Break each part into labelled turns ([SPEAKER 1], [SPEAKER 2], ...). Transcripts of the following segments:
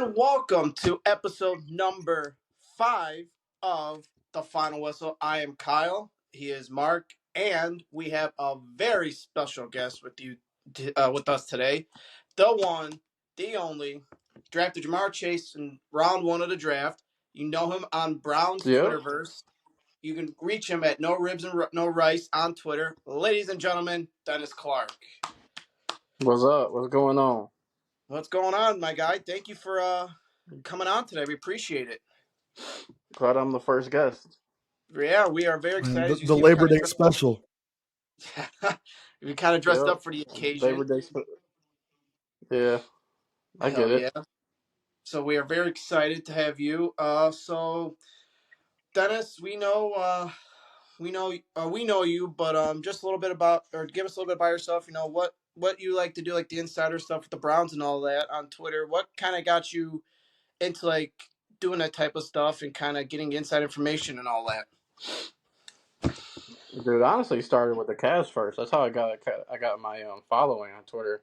[SPEAKER 1] And welcome to episode number 5 of The Final Whistle. I am Kyle. He is Mark. And we have a very special guest with us today. The one, the only, drafted Jamar Chase in round 1 of the draft. You know him on Brown's
[SPEAKER 2] Yep.
[SPEAKER 1] Twitterverse. You can reach him at No Ribs and No Rice on Twitter. Ladies and gentlemen, Dennis Clark.
[SPEAKER 2] What's up? What's going on?
[SPEAKER 1] What's going on, my guy? Thank you for coming on today. We appreciate it.
[SPEAKER 2] Glad I'm the first guest.
[SPEAKER 1] Yeah, we are very excited.
[SPEAKER 3] The,
[SPEAKER 1] As you
[SPEAKER 3] the
[SPEAKER 1] see, we
[SPEAKER 3] Labor
[SPEAKER 1] kind of
[SPEAKER 3] Day
[SPEAKER 1] dressed
[SPEAKER 3] special.
[SPEAKER 1] up. We kind of dressed
[SPEAKER 2] Yep.
[SPEAKER 1] up for the occasion.
[SPEAKER 2] Labor Day. Yeah, I
[SPEAKER 1] Hell
[SPEAKER 2] get it.
[SPEAKER 1] yeah! So we are very excited to have you. So Dennis, we know you, but just a little bit about, or give us a little bit about yourself. You know what you like to do, like the insider stuff with the Browns and all that on Twitter. What kind of got you into like doing that type of stuff and kind of getting inside information and all that?
[SPEAKER 2] Dude, honestly, started with the Cavs first. That's how I got my following on Twitter.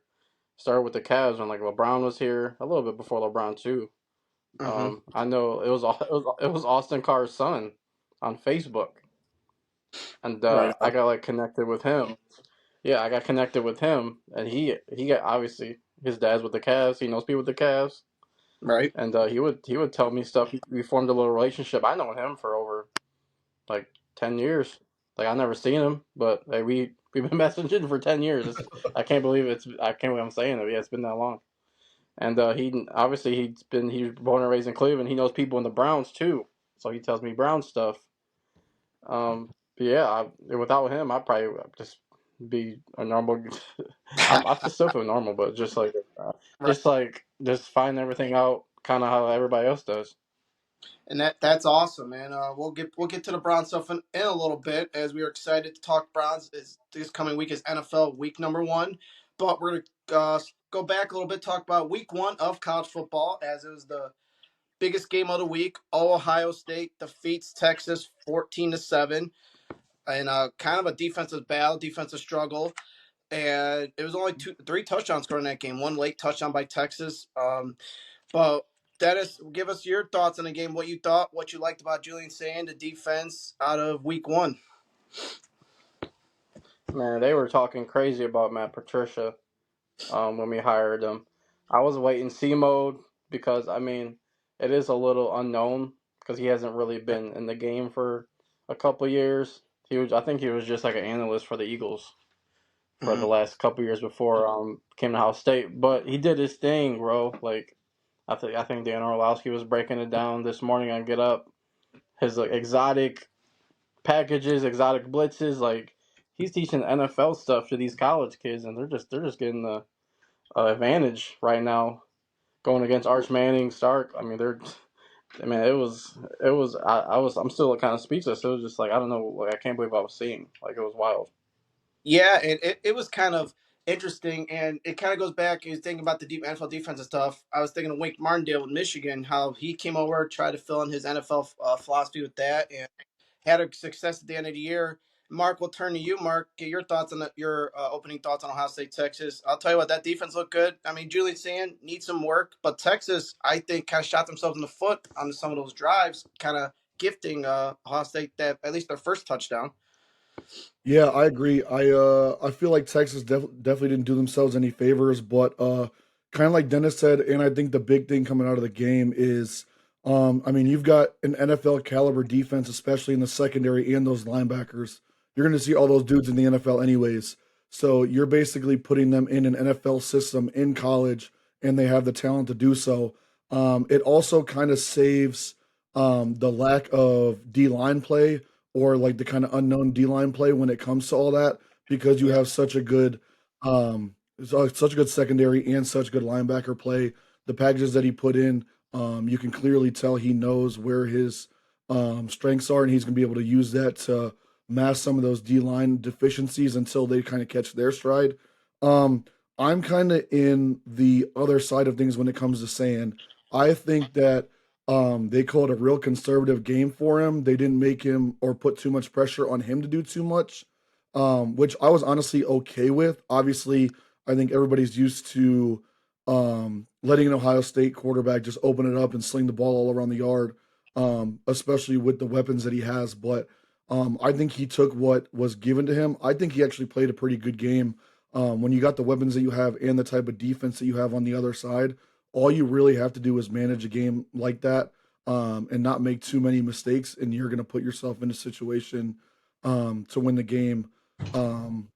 [SPEAKER 2] Started with the Cavs when like LeBron was here, a little bit before LeBron too.
[SPEAKER 1] Mm-hmm.
[SPEAKER 2] I know it was Austin Carr's son on Facebook, and
[SPEAKER 1] Right
[SPEAKER 2] I
[SPEAKER 1] on.
[SPEAKER 2] got like connected with him. Yeah, I got connected with him, and he got obviously his dad's with the Cavs. He knows people with the Cavs.
[SPEAKER 1] Right.
[SPEAKER 2] And he would tell me stuff. We formed a little relationship. I know him for over like 10 years. Like I never seen him, but like, we've been messaging for 10 years. I can't believe I'm saying it. Yeah, it's been that long. And he was born and raised in Cleveland. He knows people in the Browns too, so he tells me Brown stuff. But yeah, without him, I'd probably just be a normal. I just still feel normal, but
[SPEAKER 1] Right.
[SPEAKER 2] just find everything out, kind of how everybody else does.
[SPEAKER 1] And that's awesome, man. We'll get to the Browns stuff in a little bit, as we are excited to talk Browns. This coming week is NFL week number 1, but we're gonna go back a little bit, talk about week 1 of college football, as it was the biggest game of the week. Ohio State defeats Texas 14-7, and kind of a defensive battle, defensive struggle. And it was only 3 touchdowns scored in that game. One late touchdown by Texas. But Dennis, give us your thoughts on the game. What you thought, what you liked about Julian Sand, the defense out of week 1.
[SPEAKER 2] Man, they were talking crazy about Matt Patricia when we hired him. I was wait and see mode because I mean it is a little unknown because he hasn't really been in the game for a couple years. I think he was just like an analyst for the Eagles for the last couple years before came to Ohio State. But he did his thing, bro. Like I think Dan Orlowski was breaking it down this morning on Get Up. His exotic packages, exotic blitzes, like he's teaching NFL stuff to these college kids, and they're just getting the advantage right now going against Arch Manning, Stark. I mean, I'm still kind of speechless. It was just like I don't know, like I can't believe I was seeing. Like it was wild.
[SPEAKER 1] Yeah, and it was kind of interesting, and it kind of goes back. You thinking about the deep NFL defensive stuff. I was thinking of Wink Martindale with Michigan, how he came over, tried to fill in his NFL philosophy with that, and had a success at the end of the year. Mark, we'll turn to you. Mark, get your thoughts on your opening thoughts on Ohio State, Texas. I'll tell you what, that defense looked good. I mean, Julian Sand needs some work, but Texas, I think, kind of shot themselves in the foot on some of those drives, kind of gifting Ohio State that at least their first touchdown.
[SPEAKER 3] Yeah, I agree. I feel like Texas definitely didn't do themselves any favors, but kind of like Dennis said, and I think the big thing coming out of the game is, I mean, you've got an NFL caliber defense, especially in the secondary and those linebackers. You're going to see all those dudes in the NFL anyways. So you're basically putting them in an NFL system in college, and they have the talent to do so. It also kind of saves the lack of D line play or like the kind of unknown D line play when it comes to all that because you
[SPEAKER 1] Yeah.
[SPEAKER 3] have such a good secondary and such good linebacker play. The packages that he put in, you can clearly tell he knows where his strengths are, and he's gonna be able to use that to mask some of those D line deficiencies until they kind of catch their stride. Um, I'm kind of in the other side of things when it comes to saying I think that they called a real conservative game for him. They didn't make him or put too much pressure on him to do too much, which I was honestly okay with. Obviously, I think everybody's used to letting an Ohio State quarterback just open it up and sling the ball all around the yard, especially with the weapons that he has. But I think he took what was given to him. I think he actually played a pretty good game. When you got the weapons that you have and the type of defense that you have on the other side, all you really have to do is manage a game like that, and not make too many mistakes, and you're going to put yourself in a situation to win the game. Um,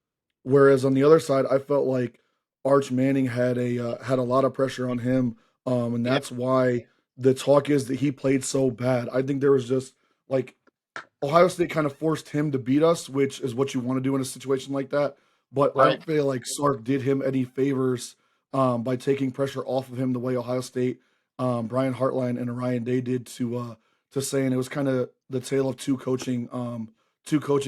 [SPEAKER 3] Whereas on the other side, I felt like Arch Manning had a lot of pressure on him, and
[SPEAKER 1] Yeah,
[SPEAKER 3] that's why the talk is that he played so bad. I think there was just like Ohio State kind of forced him to beat us, which is what you want to do in a situation like that. But I
[SPEAKER 1] right.
[SPEAKER 3] don't feel like Sark did him any favors by taking pressure off of him the way Ohio State, Brian Hartline and Ryan Day did to saying it was kind of the tale of two coaching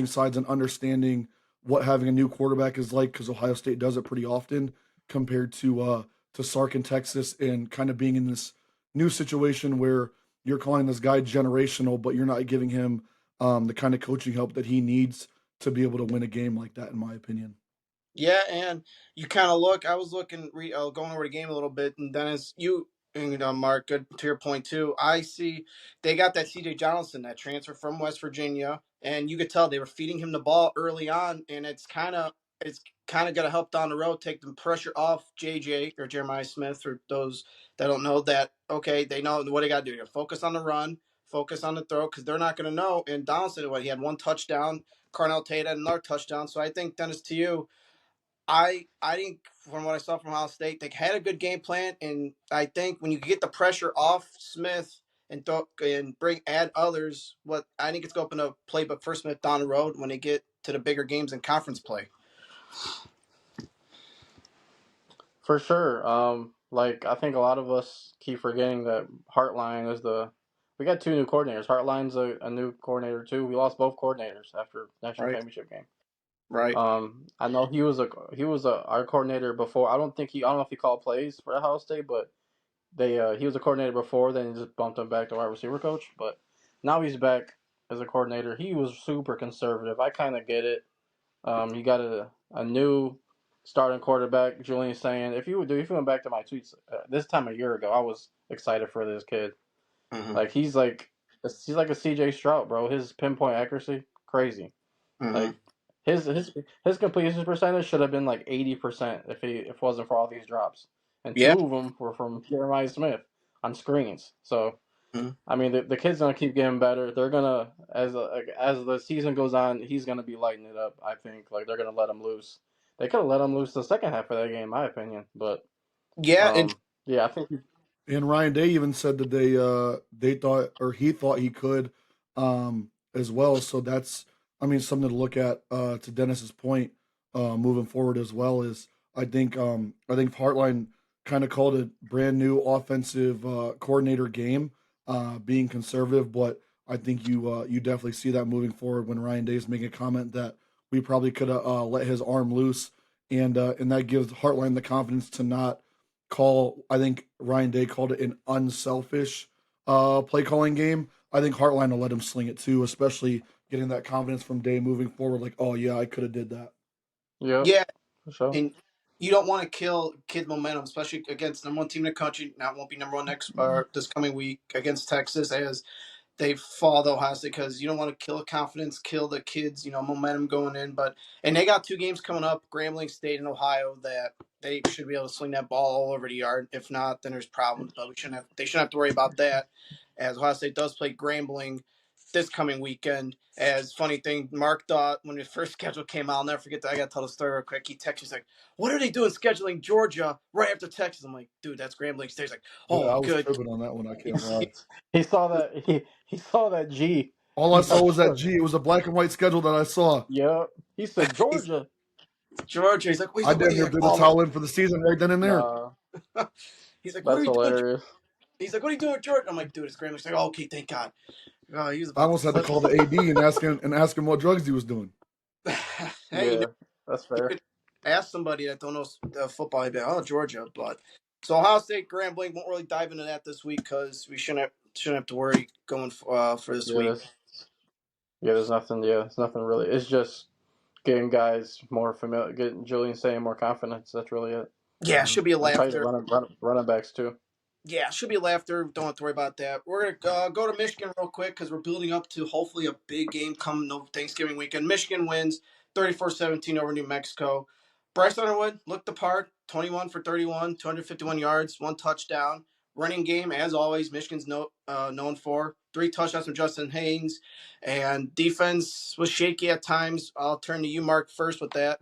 [SPEAKER 3] sides and understanding what having a new quarterback is like because Ohio State does it pretty often compared to Sark in Texas and kind of being in this new situation where you're calling this guy generational, but you're not giving him the kind of coaching help that he needs to be able to win a game like that, in my opinion.
[SPEAKER 1] Yeah, and you kind of look. I was looking, going over the game a little bit, and Dennis, you and Mark, good to your point too. I see they got that C.J. Johnson, that transfer from West Virginia, and you could tell they were feeding him the ball early on, and it's kind of going to help down the road, take the pressure off J.J. or Jeremiah Smith, for those that don't know that. Okay, they know what they got to do. You focus on the run, focus on the throw, because they're not going to know. And Donaldson, what he had one touchdown, Carnell Tate had another touchdown. So I think, Dennis, to you. I think from what I saw from Ohio State, they had a good game plan, and I think when you get the pressure off Smith and add others, what I think it's going to open a playbook for Smith down the road when they get to the bigger games in conference play.
[SPEAKER 2] For sure. Like I think a lot of us keep forgetting that Hartline is the. We got two new coordinators. Hartline's a new coordinator too. We lost both coordinators after national
[SPEAKER 1] Right,
[SPEAKER 2] championship game.
[SPEAKER 1] right.
[SPEAKER 2] I know he was our coordinator before. I don't know if he called plays for Ohio State, but he was a coordinator before. Then he just bumped him back to wide receiver coach. But now he's back as a coordinator. He was super conservative. I kind of get it. You got a new starting quarterback, Julian saying, if you went back to my tweets this time a year ago, I was excited for this kid.
[SPEAKER 1] Mm-hmm,
[SPEAKER 2] Like he's like a CJ Stroud, bro. His pinpoint accuracy, crazy.
[SPEAKER 1] mm-hmm.
[SPEAKER 2] Like his completion percentage should have been like 80% if it wasn't for all these drops, and
[SPEAKER 1] Yeah.
[SPEAKER 2] two of them were from Jeremiah Smith on screens. So
[SPEAKER 1] Mm-hmm.
[SPEAKER 2] I mean, the kid's gonna keep getting better. They're gonna as the season goes on, he's gonna be lighting it up. I think like they're gonna let him loose. They could have let him loose the second half of that game, in my opinion. But
[SPEAKER 1] Yeah, and
[SPEAKER 2] yeah, I think
[SPEAKER 3] And Ryan Day even said that they thought or he thought he could as well. So that's I mean something to look at to Dennis's point moving forward as well is I think Hartline kind of called a brand new offensive coordinator game being conservative, but I think you definitely see that moving forward when Ryan Day is making a comment that we probably could have let his arm loose and that gives Hartline the confidence to not call. I think Ryan Day called it an unselfish play calling game. I think Hartline will let him sling it too, especially getting that confidence from Day moving forward. Like, oh yeah, I could have did that.
[SPEAKER 2] yep,
[SPEAKER 1] yeah,
[SPEAKER 2] for sure.
[SPEAKER 1] and you don't want to kill kid momentum, especially against number one team in the country. Now, won't be number one next this coming week against Texas, as they fall to Ohio State, because you don't want to kill the confidence, kill the kids, momentum going in. And they got two games coming up, Grambling State and Ohio, that they should be able to swing that ball all over the yard. If not, then there's problems. But they shouldn't have to worry about that, as Ohio State does play Grambling this coming weekend. As funny thing, Mark thought when the first schedule came out, I'll never forget that. I got to tell the story real quick. He texted, he's like, "What are they doing scheduling Georgia right after Texas?" I'm like, "Dude, that's Grambling State." He's like,
[SPEAKER 3] Yeah,
[SPEAKER 1] "Oh,
[SPEAKER 3] I was
[SPEAKER 1] good."
[SPEAKER 3] tripping on that one. I can't lie.
[SPEAKER 2] He saw that he saw that G.
[SPEAKER 3] All I
[SPEAKER 2] He's
[SPEAKER 3] saw
[SPEAKER 2] like
[SPEAKER 3] was that
[SPEAKER 2] Georgia.
[SPEAKER 3] G. It was a black and white schedule that I saw.
[SPEAKER 2] Yep. He said
[SPEAKER 1] He's
[SPEAKER 2] Georgia.
[SPEAKER 1] Georgia. He's
[SPEAKER 3] I
[SPEAKER 1] like, what
[SPEAKER 3] damn
[SPEAKER 1] are you
[SPEAKER 3] near
[SPEAKER 1] gonna
[SPEAKER 3] threw the
[SPEAKER 1] call it?
[SPEAKER 3] towel in for the season right then and there.
[SPEAKER 2] Nah,
[SPEAKER 1] He's like, what are
[SPEAKER 2] that's
[SPEAKER 1] you doing?
[SPEAKER 2] hilarious.
[SPEAKER 1] He's like, what are you doing, Georgia? I'm like, dude, it's Graham. He's like, oh, okay, thank God. Oh, he was
[SPEAKER 3] I
[SPEAKER 1] about to
[SPEAKER 3] almost had to
[SPEAKER 1] flip.
[SPEAKER 3] call the AD and ask him what drugs he was doing.
[SPEAKER 1] Hey,
[SPEAKER 2] Yeah, that's
[SPEAKER 1] you
[SPEAKER 2] fair.
[SPEAKER 1] could ask somebody that don't know football. He'd be like, oh, Georgia. But so Ohio State, Grambling, won't really dive into that this week because we shouldn't have to worry going for this
[SPEAKER 2] Yeah,
[SPEAKER 1] week.
[SPEAKER 2] there's nothing. Yeah, there's nothing really. It's just getting guys more familiar, getting Julian saying more confidence. That's really it.
[SPEAKER 1] Yeah, should be a
[SPEAKER 2] And probably the
[SPEAKER 1] laughter.
[SPEAKER 2] running backs too.
[SPEAKER 1] Yeah, should be laughter. Don't have to worry about that. We're gonna go to Michigan real quick because we're building up to hopefully a big game come no Thanksgiving weekend. Michigan wins 34-17 over New Mexico. Bryce Underwood looked the part, 21 for 31, 251 yards, one touchdown. Running game, as always, Michigan's known for. Three touchdowns from Justin Haynes. And defense was shaky at times. I'll turn to you, Mark, first with that.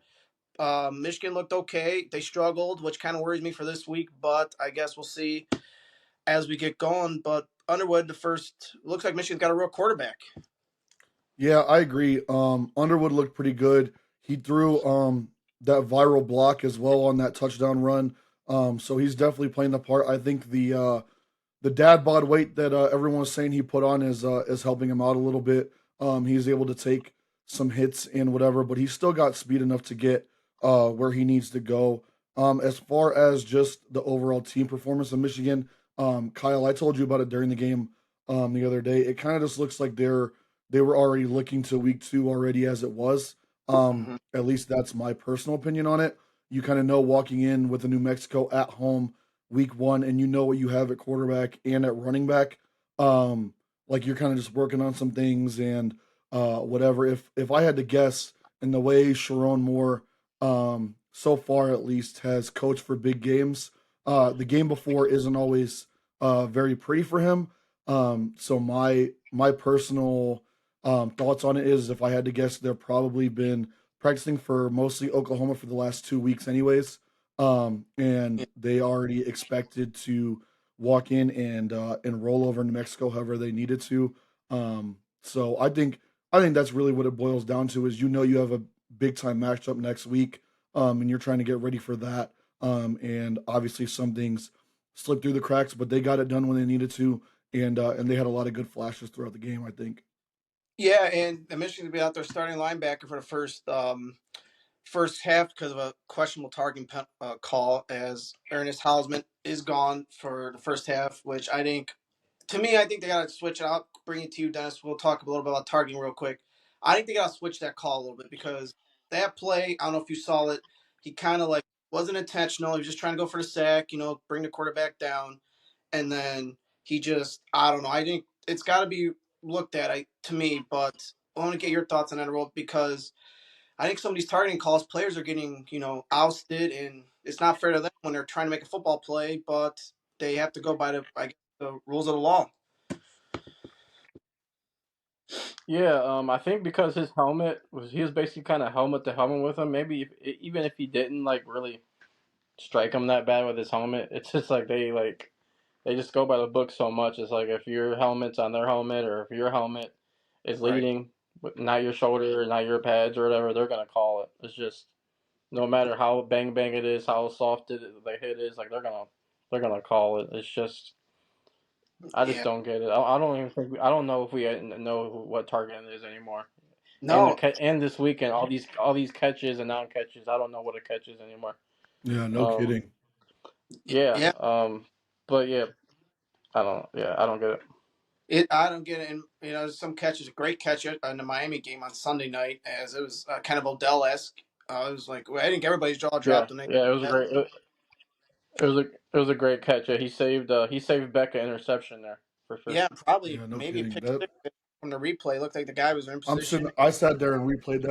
[SPEAKER 1] Michigan looked okay. They struggled, which kind of worries me for this week, but I guess we'll see as we get going. But Underwood, the first, looks like Michigan's got a real quarterback.
[SPEAKER 3] Yeah, I agree. Underwood looked pretty good. He threw that viral block as well on that touchdown run. So he's definitely playing the part. I think the dad bod weight that everyone was saying he put on is helping him out a little bit. He's able to take some hits and whatever, but he's still got speed enough to get where he needs to go. As far as just the overall team performance of Michigan, Kyle, I told you about it during the game the other day. It kind of just looks like they were already looking to week two already as it was.
[SPEAKER 1] Mm-hmm.
[SPEAKER 3] At least that's my personal opinion on it. You kind of know walking in with a New Mexico at home week one, and you know what you have at quarterback and at running back. Like you're kind of just working on some things and whatever. If I had to guess, in the way Sharon Moore, so far at least, has coached for big games, the game before isn't always very pretty for him. So my personal thoughts on it is, if I had to guess, they've probably been practicing for mostly Oklahoma for the last 2 weeks, anyways. And they already expected to walk in and roll over New Mexico however they needed to. So I think that's really what it boils down to, is you have a big time matchup next week, and you're trying to get ready for that. And obviously some things slipped through the cracks, but they got it done when they needed to, and they had a lot of good flashes throughout the game, I think.
[SPEAKER 1] Yeah, and Michigan's gonna be out there starting linebacker for the first half because of a questionable targeting call, as Ernest Hausman is gone for the first half, which I think, to me, I think they got to switch it out. Bring it to you, Dennis. We'll talk a little bit about targeting real quick. I think they got to switch that call a little bit because that play, I don't know if you saw it, he kind of like wasn't intentional. He was just trying to go for the sack, bring the quarterback down. And then he just, I don't know. I think it's got to be looked at to me, but I want to get your thoughts on that, Roll, because I think some of these targeting calls, players are getting, ousted, and it's not fair to them when they're trying to make a football play, but they have to go by the rules of the law.
[SPEAKER 2] Yeah, I think because his helmet he was basically kind of helmet to helmet with him. Maybe even if he didn't like really strike him that bad with his helmet, it's just like they just go by the book so much. It's like if your helmet's on their helmet, or if your helmet is
[SPEAKER 1] Right.
[SPEAKER 2] leading, but not your shoulder, or not your pads or whatever, they're gonna call it. It's just no matter how bang bang it is, how soft the hit is, like they're gonna call it. It's just I just
[SPEAKER 1] Yeah.
[SPEAKER 2] don't get it. I don't even think I don't know if we know what targeting is anymore. And
[SPEAKER 1] No.
[SPEAKER 2] and this weekend, all these catches and non catches, I don't know what a catch is anymore.
[SPEAKER 3] Yeah, no
[SPEAKER 2] Um,
[SPEAKER 3] kidding.
[SPEAKER 2] yeah.
[SPEAKER 1] Yeah.
[SPEAKER 2] But yeah, I don't get it.
[SPEAKER 1] I don't get it. And some catches, a great catch in the Miami game on Sunday night, as it was kind of Odell-esque. It was like, I think everybody's jaw
[SPEAKER 2] Yeah,
[SPEAKER 1] dropped when they
[SPEAKER 2] yeah, it was a
[SPEAKER 1] that.
[SPEAKER 2] great it was a great catch. Yeah, he saved Becca interception there for sure.
[SPEAKER 1] Yeah, probably
[SPEAKER 3] Yeah, no
[SPEAKER 1] maybe a
[SPEAKER 3] kidding.
[SPEAKER 1] pick
[SPEAKER 3] That
[SPEAKER 1] six from the replay. Looked like the guy was in position.
[SPEAKER 3] I sat there and replayed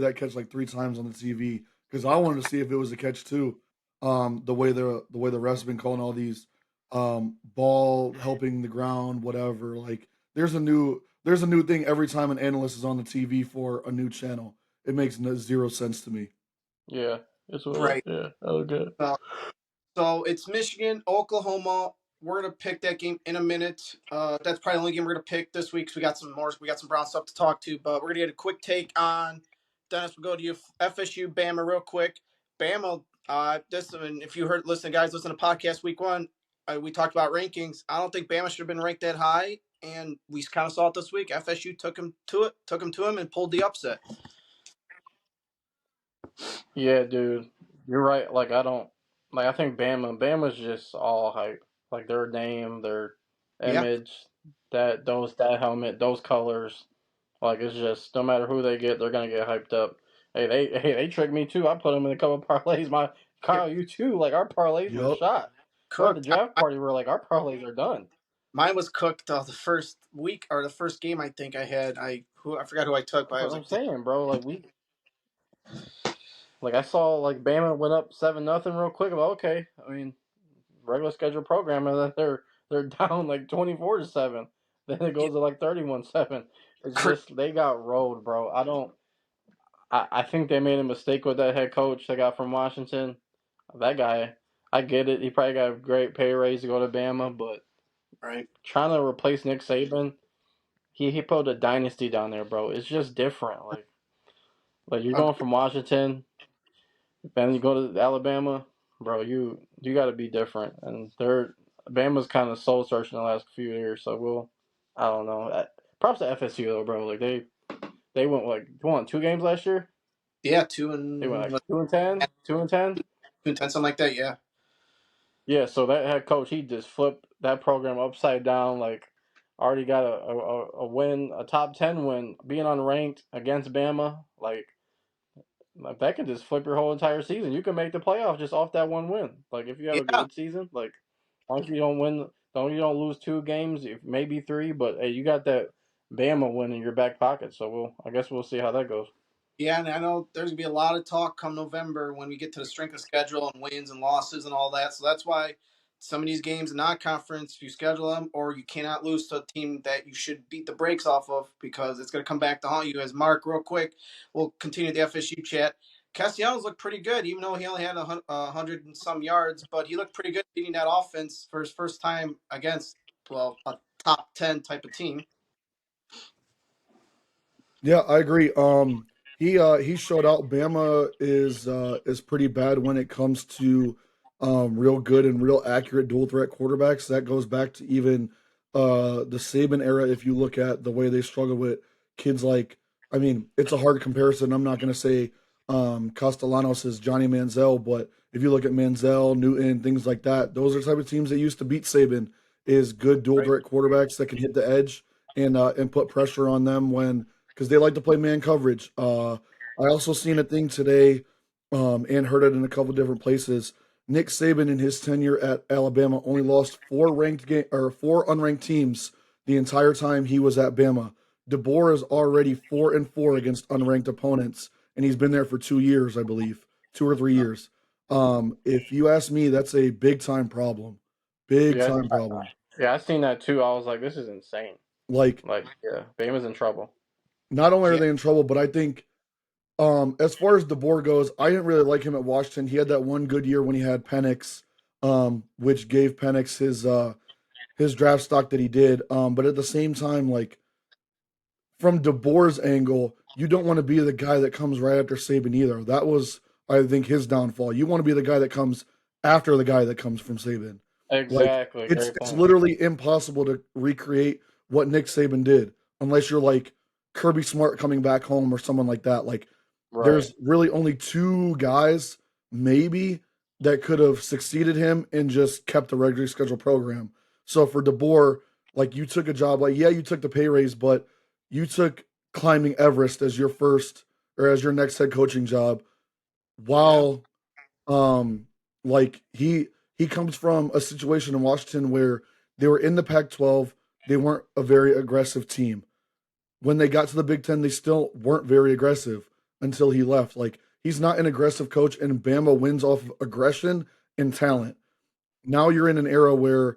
[SPEAKER 3] that catch like 3 times on the TV because I wanted to see if it was a catch too. The way the refs been calling all these ball helping the ground, whatever. Like there's a new thing every time an analyst is on the TV for a new channel. It makes zero sense to me.
[SPEAKER 2] Yeah,
[SPEAKER 1] Right.
[SPEAKER 2] yeah, that was good.
[SPEAKER 1] So it's Michigan, Oklahoma. We're gonna pick that game in a minute. That's probably the only game we're gonna pick this week. 'Cause we got some more. We got some Brown stuff to talk to, but we're gonna get a quick take on Dennis. We'll go to you, FSU, Bama, real quick. Bama. If you listen, guys, listen to podcast week one. We talked about rankings. I don't think Bama should have been ranked that high, and we kind of saw it this week. FSU took him to him, and pulled the upset.
[SPEAKER 2] Yeah, dude, you're right. Like I don't like. I think Bama's just all hype. Like their name, their
[SPEAKER 1] Yeah.
[SPEAKER 2] image, that helmet, those colors. Like it's just no matter who they get, they're gonna get hyped up. Hey, they tricked me too. I put them in a couple of parlays. Kyle, you too. Like our parlays were
[SPEAKER 3] Yup.
[SPEAKER 2] shot. We're at the
[SPEAKER 1] Cooked.
[SPEAKER 2] draft party. We're like, our parlays are done.
[SPEAKER 1] Mine was cooked the first week or the first game I think I had. I forgot who I took, but
[SPEAKER 2] That's
[SPEAKER 1] I
[SPEAKER 2] what
[SPEAKER 1] was
[SPEAKER 2] I'm
[SPEAKER 1] like,
[SPEAKER 2] saying, bro. Like I saw like Bama went up 7-0 real quick. About okay. I mean, regular schedule program, and then they're down like 24-7. Then it
[SPEAKER 1] yeah,
[SPEAKER 2] goes to like 31-7. It's just they got rolled, bro. I think they made a mistake with that head coach they got from Washington. That guy, I get it. He probably got a great pay raise to go to Bama, but
[SPEAKER 1] right.
[SPEAKER 2] trying to replace Nick Saban, he put a dynasty down there, bro. It's just different. Like you're going from Washington, then you go to Alabama, bro. You got to be different, and they're Bama's kind of soul searching the last few years. So I don't know. Props to FSU though, bro. Like they went like won 2 games last year.
[SPEAKER 1] Yeah,
[SPEAKER 2] They went like
[SPEAKER 1] what,
[SPEAKER 2] 2-10, 2-10.
[SPEAKER 1] 2 and 10, something like that. Yeah,
[SPEAKER 2] Yeah, so that head coach, he just flipped that program upside down. Like, already got a win, a top 10 win, being unranked against Bama. Like that can just flip your whole entire season. You can make the playoffs just off that one win. Like if you have a
[SPEAKER 1] yeah,
[SPEAKER 2] good season, like as long as you don't win, you don't lose 2 games, maybe 3, but hey, you got that Bama win in your back pocket. So I guess we'll see how that goes.
[SPEAKER 1] yeah. And I know there's gonna be a lot of talk come November when we get to the strength of schedule and wins and losses and all that. So that's why some of these games in non-conference, if you schedule them, or you cannot lose to a team that you should beat the brakes off of because it's gonna come back to haunt you. As Mark, real quick, we'll continue the FSU chat. Castellanos looked pretty good, even though he only had 100 and some yards, but he looked pretty good beating that offense for his first time against, well, a top 10 type of team.
[SPEAKER 3] Yeah, I agree. He showed out Bama is pretty bad when it comes to real good and real accurate dual threat quarterbacks. That goes back to even the Saban era. If you look at the way they struggle with kids like, I mean, it's a hard comparison. I'm not going to say Castellanos is Johnny Manziel, but if you look at Manziel, Newton, things like that, those are the type of teams that used to beat Saban. Is good dual
[SPEAKER 1] Right?
[SPEAKER 3] threat quarterbacks that can hit the edge and put pressure on them when because they like to play man coverage. I also seen a thing today and heard it in a couple different places. Nick Saban in his tenure at Alabama only lost four unranked teams the entire time he was at Bama. DeBoer is already 4-4 against unranked opponents, and he's been there for 2 years, I believe, 2 or 3 years. If you ask me, that's a big time problem. Big
[SPEAKER 2] Yeah,
[SPEAKER 3] time problem.
[SPEAKER 2] yeah, I seen that too. I was like, this is insane.
[SPEAKER 3] Like,
[SPEAKER 2] Like, yeah, Bama's in trouble.
[SPEAKER 3] not only are
[SPEAKER 1] Yeah,
[SPEAKER 3] they in trouble, but I think as far as DeBoer goes, I didn't really like him at Washington. He had that one good year when he had Penix, which gave Penix his draft stock that he did. But at the same time, like from DeBoer's angle, you don't want to be the guy that comes right after Saban either. That was, I think, his downfall. You want to be the guy that comes after the guy that comes from Saban. Like
[SPEAKER 2] Exactly.
[SPEAKER 3] it's
[SPEAKER 2] Great
[SPEAKER 3] it's
[SPEAKER 2] point.
[SPEAKER 3] literally impossible to recreate what Nick Saban did unless you're like Kirby Smart coming back home or someone like that. Like
[SPEAKER 2] Right.
[SPEAKER 3] there's really only two guys maybe that could have succeeded him and just kept the regular schedule program. So for DeBoer, like you took a job, like yeah, you took the pay raise, but you took climbing Everest as your first or as your next head coaching job
[SPEAKER 1] yeah,
[SPEAKER 3] while um like he comes from a situation in Washington where they were in the Pac-12, they weren't a very aggressive team. When they got to the Big Ten, they still weren't very aggressive until he left. Like he's not an aggressive coach, and Bama wins off of aggression and talent. Now you're in an era where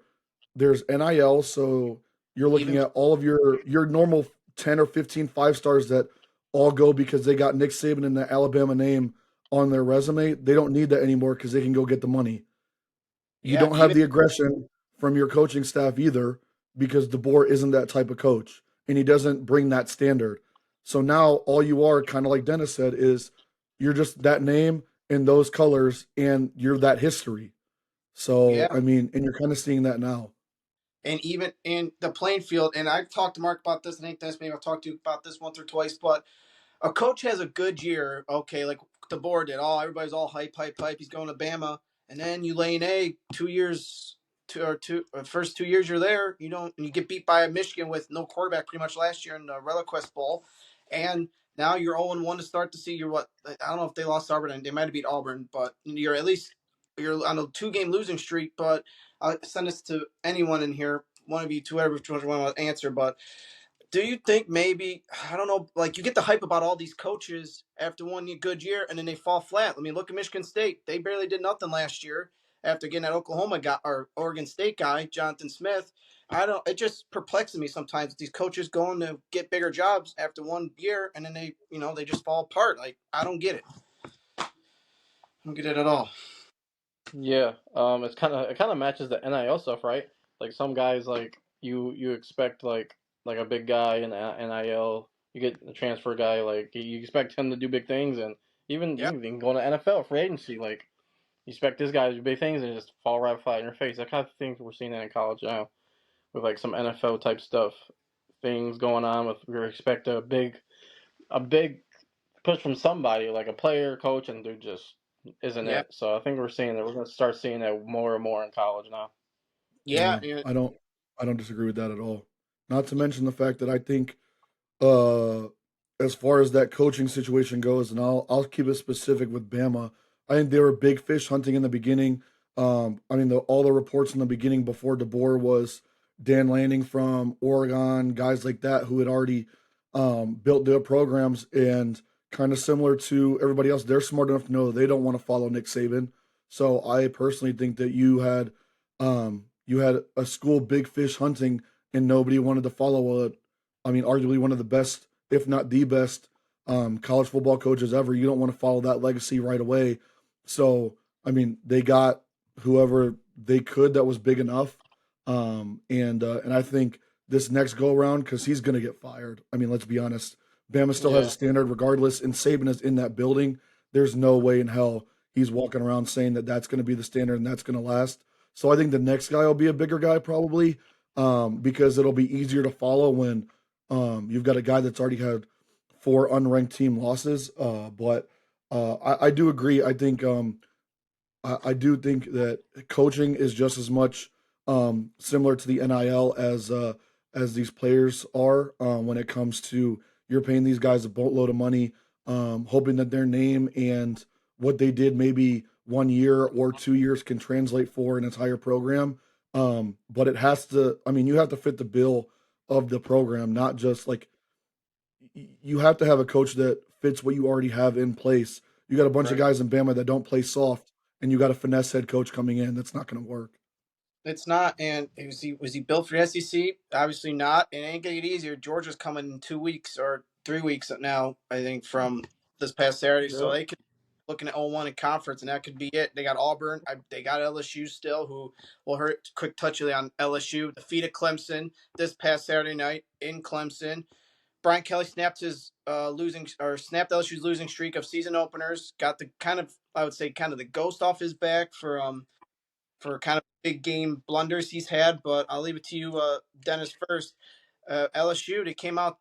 [SPEAKER 3] there's NIL, so you're looking
[SPEAKER 1] even
[SPEAKER 3] at all of your normal 10 or 15 5 stars that all go because they got Nick Saban and the Alabama name on their resume. They don't need that anymore because they can go get the money. You
[SPEAKER 1] yeah,
[SPEAKER 3] don't have
[SPEAKER 1] even
[SPEAKER 3] the aggression from your coaching staff either because DeBoer isn't that type of coach and he doesn't bring that standard. So now all you are, kind of like Dennis said, is you're just that name and those colors and you're that history. So,
[SPEAKER 1] yeah.
[SPEAKER 3] I mean, and you're kind of seeing that now.
[SPEAKER 1] And even in the playing field, and I've talked to Mark about this, and I think this maybe I've talked to you about this once or twice, but a coach has a good year, okay, like the board did. Oh, everybody's all hype, hype, hype. He's going to Bama, and then you lay an egg 2 years, first 2 years you're there. You don't, and you get beat by Michigan with no quarterback pretty much last year in the ReliaQuest Bowl, and Now you're 0-1 to start the season. You're what? I don't know if they lost Auburn, and they might have beat Auburn, but you're at least you're on a 2-game losing streak. But I'll send this to anyone in here. One of you, two, whoever want to answer. But do you think maybe I don't know, like you get the hype about all these coaches after one good year and then they fall flat? I mean, look at Michigan State; they barely did nothing last year after getting that Oklahoma guy or Oregon State guy, Jonathan Smith. I don't. It just perplexes me sometimes. These coaches going to get bigger jobs after one year and then they just fall apart. Like I don't get it. I don't get it at all.
[SPEAKER 2] Yeah, it kind of matches the NIL stuff, right? Like some guys, like you expect like a big guy in NIL, you get a transfer guy, like you expect him to do big things, and even
[SPEAKER 1] Yeah,
[SPEAKER 2] you can go to NFL free agency, like you expect this guy to do big things and just fall right flat in your face. That kind of things we're seeing that in college now, with like some NFL type stuff, things going on with we expect a big push from somebody like a player, coach, and they're just isn't
[SPEAKER 1] yeah,
[SPEAKER 2] it. So I think we're gonna start seeing that more and more in college now.
[SPEAKER 1] yeah,
[SPEAKER 3] Yeah, I don't disagree with that at all. Not to mention the fact that I think uh as far as that coaching situation goes, and I'll keep it specific with Bama. I think they were big fish hunting in the beginning. I mean all the reports in the beginning before DeBoer was Dan Lanning from Oregon, guys like that who had already built their programs and kind of similar to everybody else, they're smart enough to know they don't want to follow Nick Saban. So I personally think that you had a school big fish hunting and nobody wanted to follow arguably one of the best, if not the best, college football coaches ever. You don't want to follow that legacy right away. So, I mean, they got whoever they could that was big enough. And I think this next go around, because he's going to get fired. I mean, let's be honest. Bama still has a
[SPEAKER 2] Yeah,
[SPEAKER 3] standard regardless, and Saban is in that building. There's no way in hell he's walking around saying that that's going to be the standard and that's going to last. So I think the next guy will be a bigger guy probably, because it'll be easier to follow when you've got a guy that's already had 4 unranked team losses. But I do agree. I do think that coaching is just as much similar to the NIL as these players are when it comes to you're paying these guys a boatload of money, hoping that their name and what they did maybe 1 year or 2 years can translate for an entire program. But it has to. I mean, you have to fit the bill of the program, not just like you have to have a coach that fits what you already have in place. You got a bunch of
[SPEAKER 1] right.
[SPEAKER 3] guys in Bama that don't play soft, and you got a finesse head coach coming in. That's not going to work.
[SPEAKER 1] It's not, and was he built for the SEC? Obviously not. It ain't gonna get easier. Georgia's coming in 2 weeks or 3 weeks now, I think, from this past Saturday. So
[SPEAKER 2] yep,
[SPEAKER 1] they could be looking at 0-1 in conference, and that could be it. They got Auburn. They got LSU still, who will hurt. Quick touch on LSU. Defeated Clemson this past Saturday night in Clemson. Brian Kelly snapped LSU's losing streak of season openers. Got the kind of I would say kind of the ghost off his back for kind of big game blunders he's had. But I'll leave it to you, Dennis, first. LSU, they came out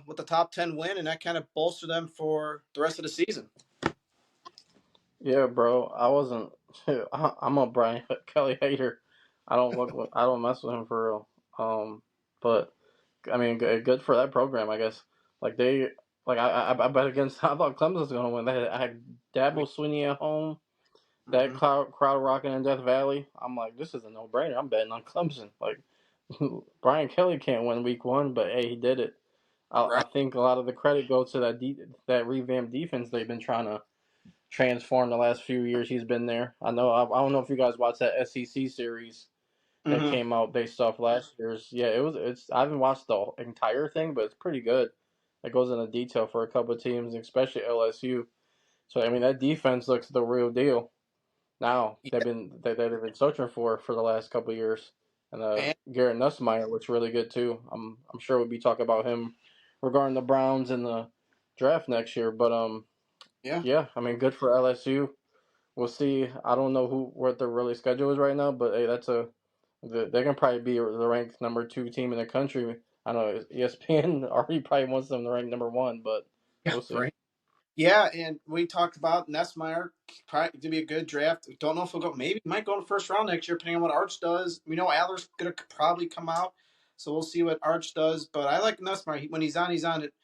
[SPEAKER 1] with the top 10 win, and that kind of bolstered them for the rest of the season.
[SPEAKER 2] yeah, bro. I wasn't. I'm a Brian Kelly hater. I don't mess with him for real. But I mean, good for that program, I guess. Like they, like I bet against. I thought Clemson was gonna win. I had Dabo Sweeney at home. That
[SPEAKER 1] Mm-hmm.
[SPEAKER 2] crowd rocking in Death Valley. I'm like, this is a no brainer. I'm betting on Clemson. Like Brian Kelly can't win Week 1, but hey, he did it. I
[SPEAKER 1] Right.
[SPEAKER 2] think a lot of the credit goes to that revamped defense they've been trying to transform the last few years he's been there. I don't know if you guys watched that SEC series that
[SPEAKER 1] Mm-hmm.
[SPEAKER 2] came out based off last year's. Yeah, it's I haven't watched the entire thing, but it's pretty good. It goes into detail for a couple of teams, especially LSU. So I mean that defense looks the real deal. Now
[SPEAKER 1] Yeah.
[SPEAKER 2] they've been searching for the last couple of years, and
[SPEAKER 1] And
[SPEAKER 2] Garrett Nussmeier looks really good too. I'm sure we'll be talking about him regarding the Browns in the draft next year. But
[SPEAKER 1] yeah.
[SPEAKER 2] yeah, I mean good for LSU. We'll see. I don't know what their really schedule is right now, but hey, they can probably be the ranked number 2 team in the country. I know ESPN already probably wants them to rank number 1, but
[SPEAKER 1] Yeah.
[SPEAKER 2] we'll see.
[SPEAKER 1] Right. Yeah, and we talked about Nessmeyer probably to be a good draft. Don't know if he'll go. Maybe he might go in the first round next year, depending on what Arch does. We know Adler's gonna probably come out, so we'll see what Arch does. But I like Nessmeyer. When he's on it.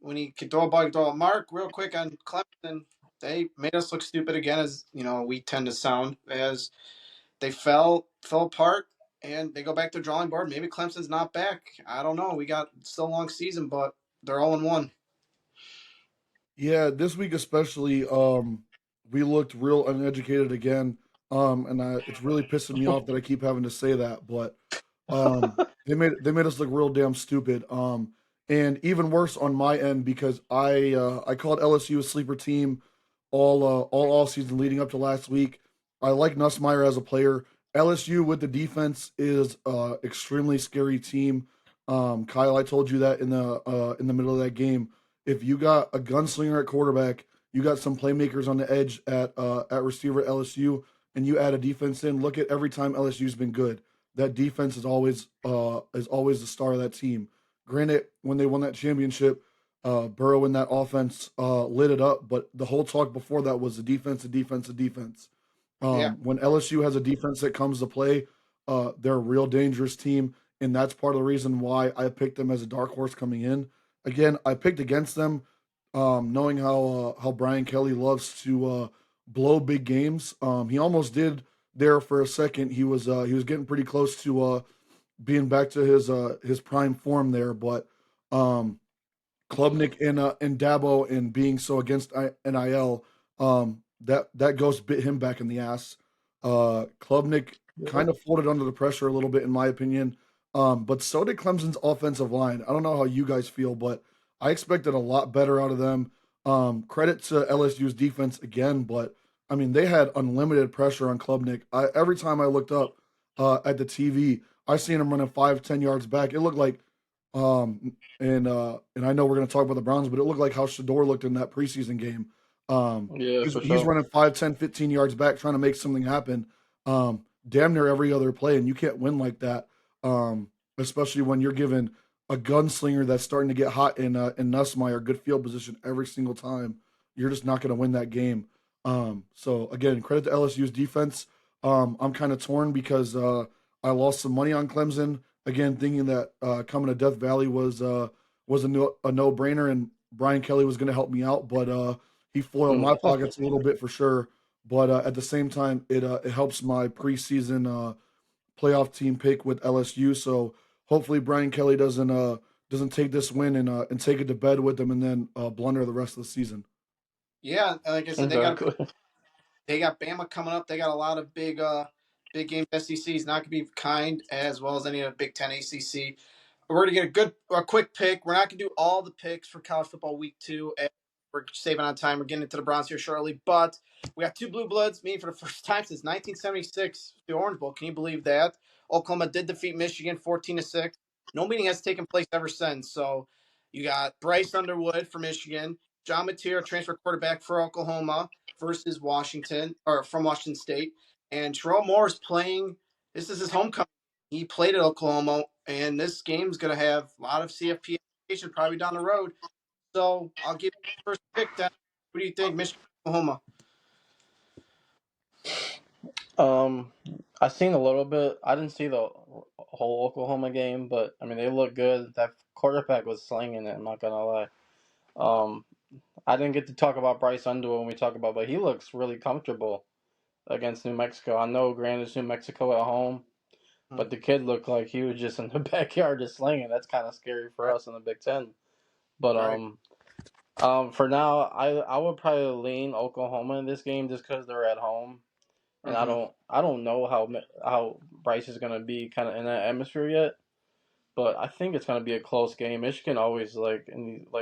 [SPEAKER 1] when he could throw a ball, he could throw a mark. Real quick on Clemson, they made us look stupid again, as we tend to sound, as they fell apart, and they go back to the drawing board. Maybe Clemson's not back. I don't know. We got still a long season, but they're 0-1.
[SPEAKER 3] Yeah, this week especially, we looked real uneducated again. And it's really pissing me off that I keep having to say that, but they made us look real damn stupid. And even worse on my end because I called LSU a sleeper team all off season leading up to last week. I like Nussmeier as a player. LSU with the defense is extremely scary team. Kyle, I told you that in the middle of that game. If you got a gunslinger at quarterback, you got some playmakers on the edge at receiver at LSU, and you add a defense in. Look at every time LSU's been good. That defense is always the star of that team. Granted, when they won that championship, Burrow in that offense lit it up, but the whole talk before that was the defense, the defense, the defense.
[SPEAKER 1] Yeah,
[SPEAKER 3] When LSU has a defense that comes to play, they're a real dangerous team, and that's part of the reason why I picked them as a dark horse coming in. Again, I picked against them, knowing how Brian Kelly loves to blow big games. He almost did there for a second. He was getting pretty close to being back to his prime form there, but um, Klubnik and Dabo and being so against NIL, that ghost bit him back in the ass. Klubnik
[SPEAKER 2] Yeah.
[SPEAKER 3] kind of folded under the pressure a little bit, in my opinion. But so did Clemson's offensive line. I don't know how you guys feel, but I expected a lot better out of them. Credit to LSU's defense again, but I mean they had unlimited pressure on Klubnik. Every time I looked up at the TV, I seen him running 5, 10 yards back. It looked like and I know we're going to talk about the Browns, but it looked like how Shador looked in that preseason game.
[SPEAKER 2] Yeah,
[SPEAKER 3] He's,
[SPEAKER 2] for
[SPEAKER 3] he's
[SPEAKER 2] sure.
[SPEAKER 3] running 5, 10, 15 yards back trying to make something happen. Damn near every other play, and you can't win like that. Especially when you're given a gunslinger that's starting to get hot in Nussmeier, good field position every single time. You're just not going to win that game. So again, credit to LSU's defense. I'm kind of torn because I lost some money on Clemson again, thinking that coming to Death Valley was a no brainer, and Brian Kelly was going to help me out, but he foiled my pockets a little bit for sure. But at the same time, it helps my preseason playoff team pick with LSU. So hopefully Brian Kelly doesn't take this win and take it to bed with them and then blunder the rest of the season.
[SPEAKER 1] yeah. Like I said,
[SPEAKER 2] Exactly.
[SPEAKER 1] they got Bama coming up. They got a lot of big game SEC. Is not going to be kind as well as any of the Big Ten ACC. We're gonna get a quick pick. We're not gonna do all the picks for college football week 2. We're saving on time. We're getting into the Browns here shortly, but we got two blue bloods meeting for the first time since 1976, the Orange Bowl. Can you believe that? Oklahoma did defeat Michigan 14-6. No meeting has taken place ever since. So you got Bryce Underwood for Michigan, John Mateer, transfer quarterback for Oklahoma versus Washington or from Washington State, and Terrell Moore is playing. This is his homecoming. He played at Oklahoma, and this game's going to have a lot of CFP implications probably down the road. So I'll give you the first pick. Then, what do you think, Michigan, Oklahoma?
[SPEAKER 2] Um, I seen a little bit. I didn't see the whole Oklahoma game, but I mean they look good. That quarterback was slinging it. I'm not gonna lie. Um, I didn't get to talk about Bryce Underwood when we talk about, but he looks really comfortable against New Mexico. I know, granted, it's New Mexico at home,
[SPEAKER 1] Hmm,
[SPEAKER 2] but the kid looked like he was just in the backyard just slinging. That's kind of scary for
[SPEAKER 1] right,
[SPEAKER 2] us in the Big Ten. But
[SPEAKER 1] right.
[SPEAKER 2] for now, I would probably lean Oklahoma in this game just because they're at home, and I
[SPEAKER 1] Mm-hmm.
[SPEAKER 2] don't I don't know how Bryce is gonna be kind of in that atmosphere yet. But I think it's gonna be a close game. Michigan always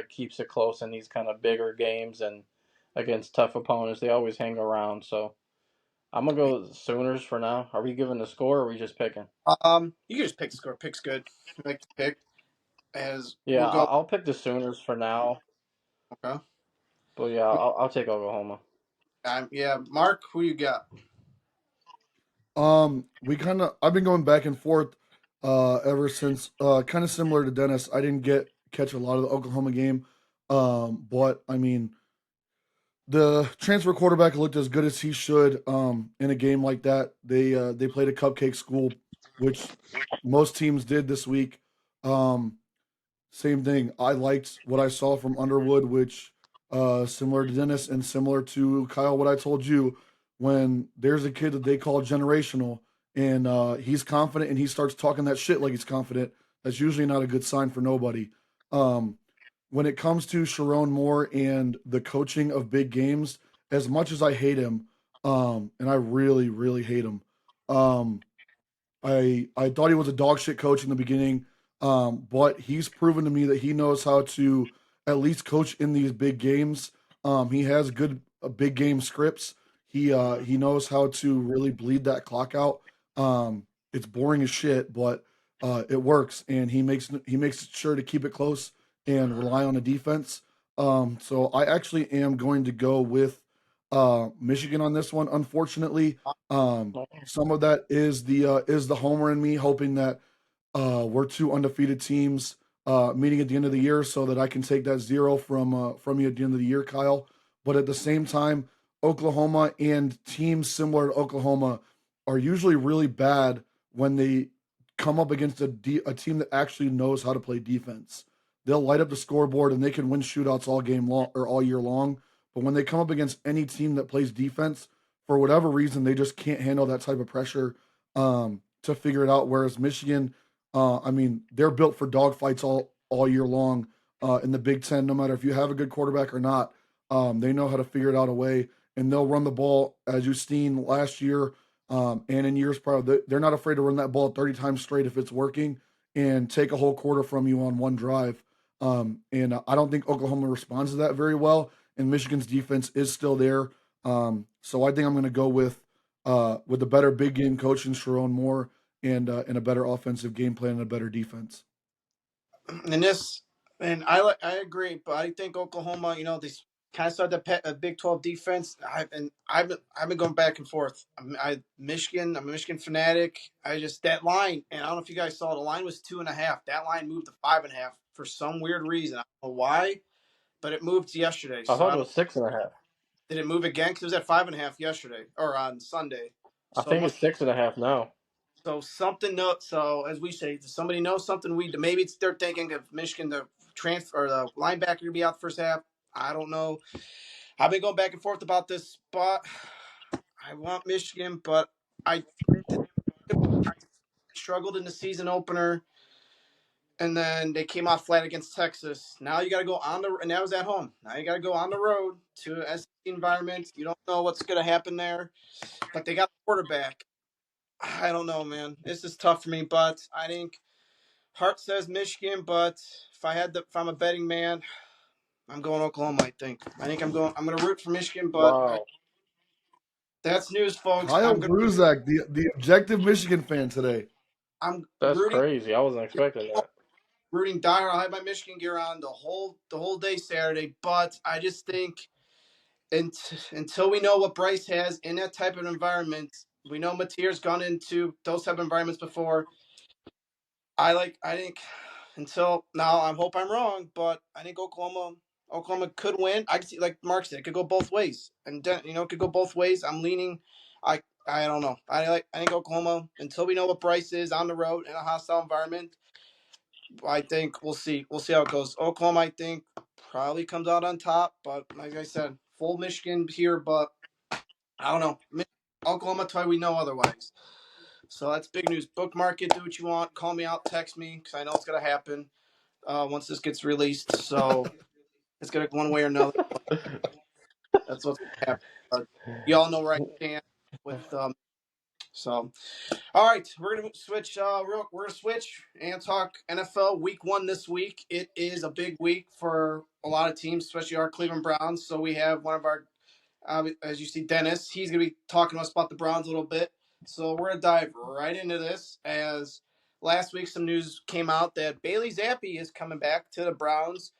[SPEAKER 2] keeps it close in these kind of bigger games and against tough opponents. They always hang around. So I'm gonna go Sooners for now. Are we giving the score or are we just picking?
[SPEAKER 1] You can just pick score. Pick's good. Like the pick as
[SPEAKER 2] Yeah,
[SPEAKER 1] we'll go.
[SPEAKER 2] I'll pick the Sooners for now.
[SPEAKER 1] Okay.
[SPEAKER 2] But yeah, I'll take Oklahoma.
[SPEAKER 1] Yeah, Mark, who you got?
[SPEAKER 3] I've been going back and forth ever since kind of similar to Dennis. I didn't get catch a lot of the Oklahoma game. But I mean the transfer quarterback looked as good as he should in a game like that. They played a cupcake school, which most teams did this week. Um same thing. I liked what I saw from Underwood, which similar to Dennis and similar to Kyle, what I told you, when there's a kid that they call generational and he's confident and he starts talking that shit like he's confident, that's usually not a good sign for nobody. Um, when it comes to Sharon Moore and the coaching of big games, as much as I hate him, and I really, really hate him, um, I thought he was a dog shit coach in the beginning, but he's proven to me that he knows how to at least coach in these big games. He has good big game scripts. He knows how to really bleed that clock out. It's boring as shit, but it works, and he makes sure to keep it close and rely on the defense. So I actually am going to go with Michigan on this one. Unfortunately, some of that is the homer in me, hoping that we're two undefeated teams meeting at the end of the year, so that I can take that zero from you at the end of the year, Kyle. But at the same time, Oklahoma and teams similar to Oklahoma are usually really bad when they come up against a team that actually knows how to play defense. They'll light up the scoreboard and they can win shootouts all game long or all year long. But when they come up against any team that plays defense, for whatever reason, they just can't handle that type of pressure to figure it out. Whereas Michigan, I mean, they're built for dogfights all year long in the Big Ten. No matter if you have a good quarterback or not, they know how to figure it out a way, and they'll run the ball as you've seen last year and in years prior. They're not afraid to run that ball 30 times straight if it's working and take a whole quarter from you on one drive. And I don't think Oklahoma responds to that very well. And Michigan's defense is still there. So I think I'm going to go with a better big game coach in Sharon Moore and a better offensive game plan and a better defense.
[SPEAKER 1] And this, and I agree, but I think Oklahoma, they kind of started a Big 12 defense. I've been going back and forth. I'm a Michigan fanatic. I just that line, and I don't know if you guys saw the line was 2.5. That line moved to 5.5 for some weird reason. I don't know why, but it moved yesterday.
[SPEAKER 2] I
[SPEAKER 1] So
[SPEAKER 2] thought
[SPEAKER 1] I
[SPEAKER 2] it
[SPEAKER 1] don't.
[SPEAKER 2] was 6.5.
[SPEAKER 1] Did it move again? Because it was at 5.5 yesterday or on Sunday.
[SPEAKER 2] I
[SPEAKER 1] So it
[SPEAKER 2] think
[SPEAKER 1] must.
[SPEAKER 2] it's 6.5 now.
[SPEAKER 1] So something. No. So as we say, does somebody know something? Maybe it's they're thinking of Michigan the transfer or the linebacker to be out the first half. I don't know. I've been going back and forth about this spot. I want Michigan, but I struggled in the season opener, and then they came off flat against Texas. Now you got to go on the, and that was at home. Now you got to go on the road to an SEC environment. You don't know what's going to happen there, but they got a quarterback. I don't know, man. This is tough for me, but I think heart says Michigan. But if I'm a betting man, I'm going Oklahoma. I think I'm going to root for Michigan, but
[SPEAKER 2] Wow,
[SPEAKER 1] that's news, folks.
[SPEAKER 3] Kyle Bruzak, the objective Michigan fan today.
[SPEAKER 1] I'm
[SPEAKER 2] that's
[SPEAKER 1] rooting
[SPEAKER 2] crazy. I wasn't expecting that.
[SPEAKER 1] rooting dire. I had my Michigan gear on the whole day Saturday, but I just think until we know what Bryce has in that type of environment, we know Mateer's gone into those type of environments before. I think until now, I hope I'm wrong, but I think Oklahoma could win. I can see, like Mark said, it could go both ways, and it could go both ways. I'm leaning. I don't know. I think Oklahoma until we know what Bryce is on the road in a hostile environment. I think we'll see. We'll see how it goes. Oklahoma, I think, probably comes out on top, but like I said, full Michigan here, but I don't know. Oklahoma, till we know otherwise. So that's big news. Bookmark it. Do what you want. Call me out. Text me because I know it's gonna happen once this gets released. So it's gonna one way or another. That's what's gonna happen. But you all know where I stand with. So all right, we're gonna switch. We're gonna switch and talk NFL Week 1 this week. It is a big week for a lot of teams, especially our Cleveland Browns. So we have one of our, as you see, Dennis. He's gonna be talking to us about the Browns a little bit. So we're gonna dive right into this. As last week, some news came out that Bailey Zappi is coming back to the Browns.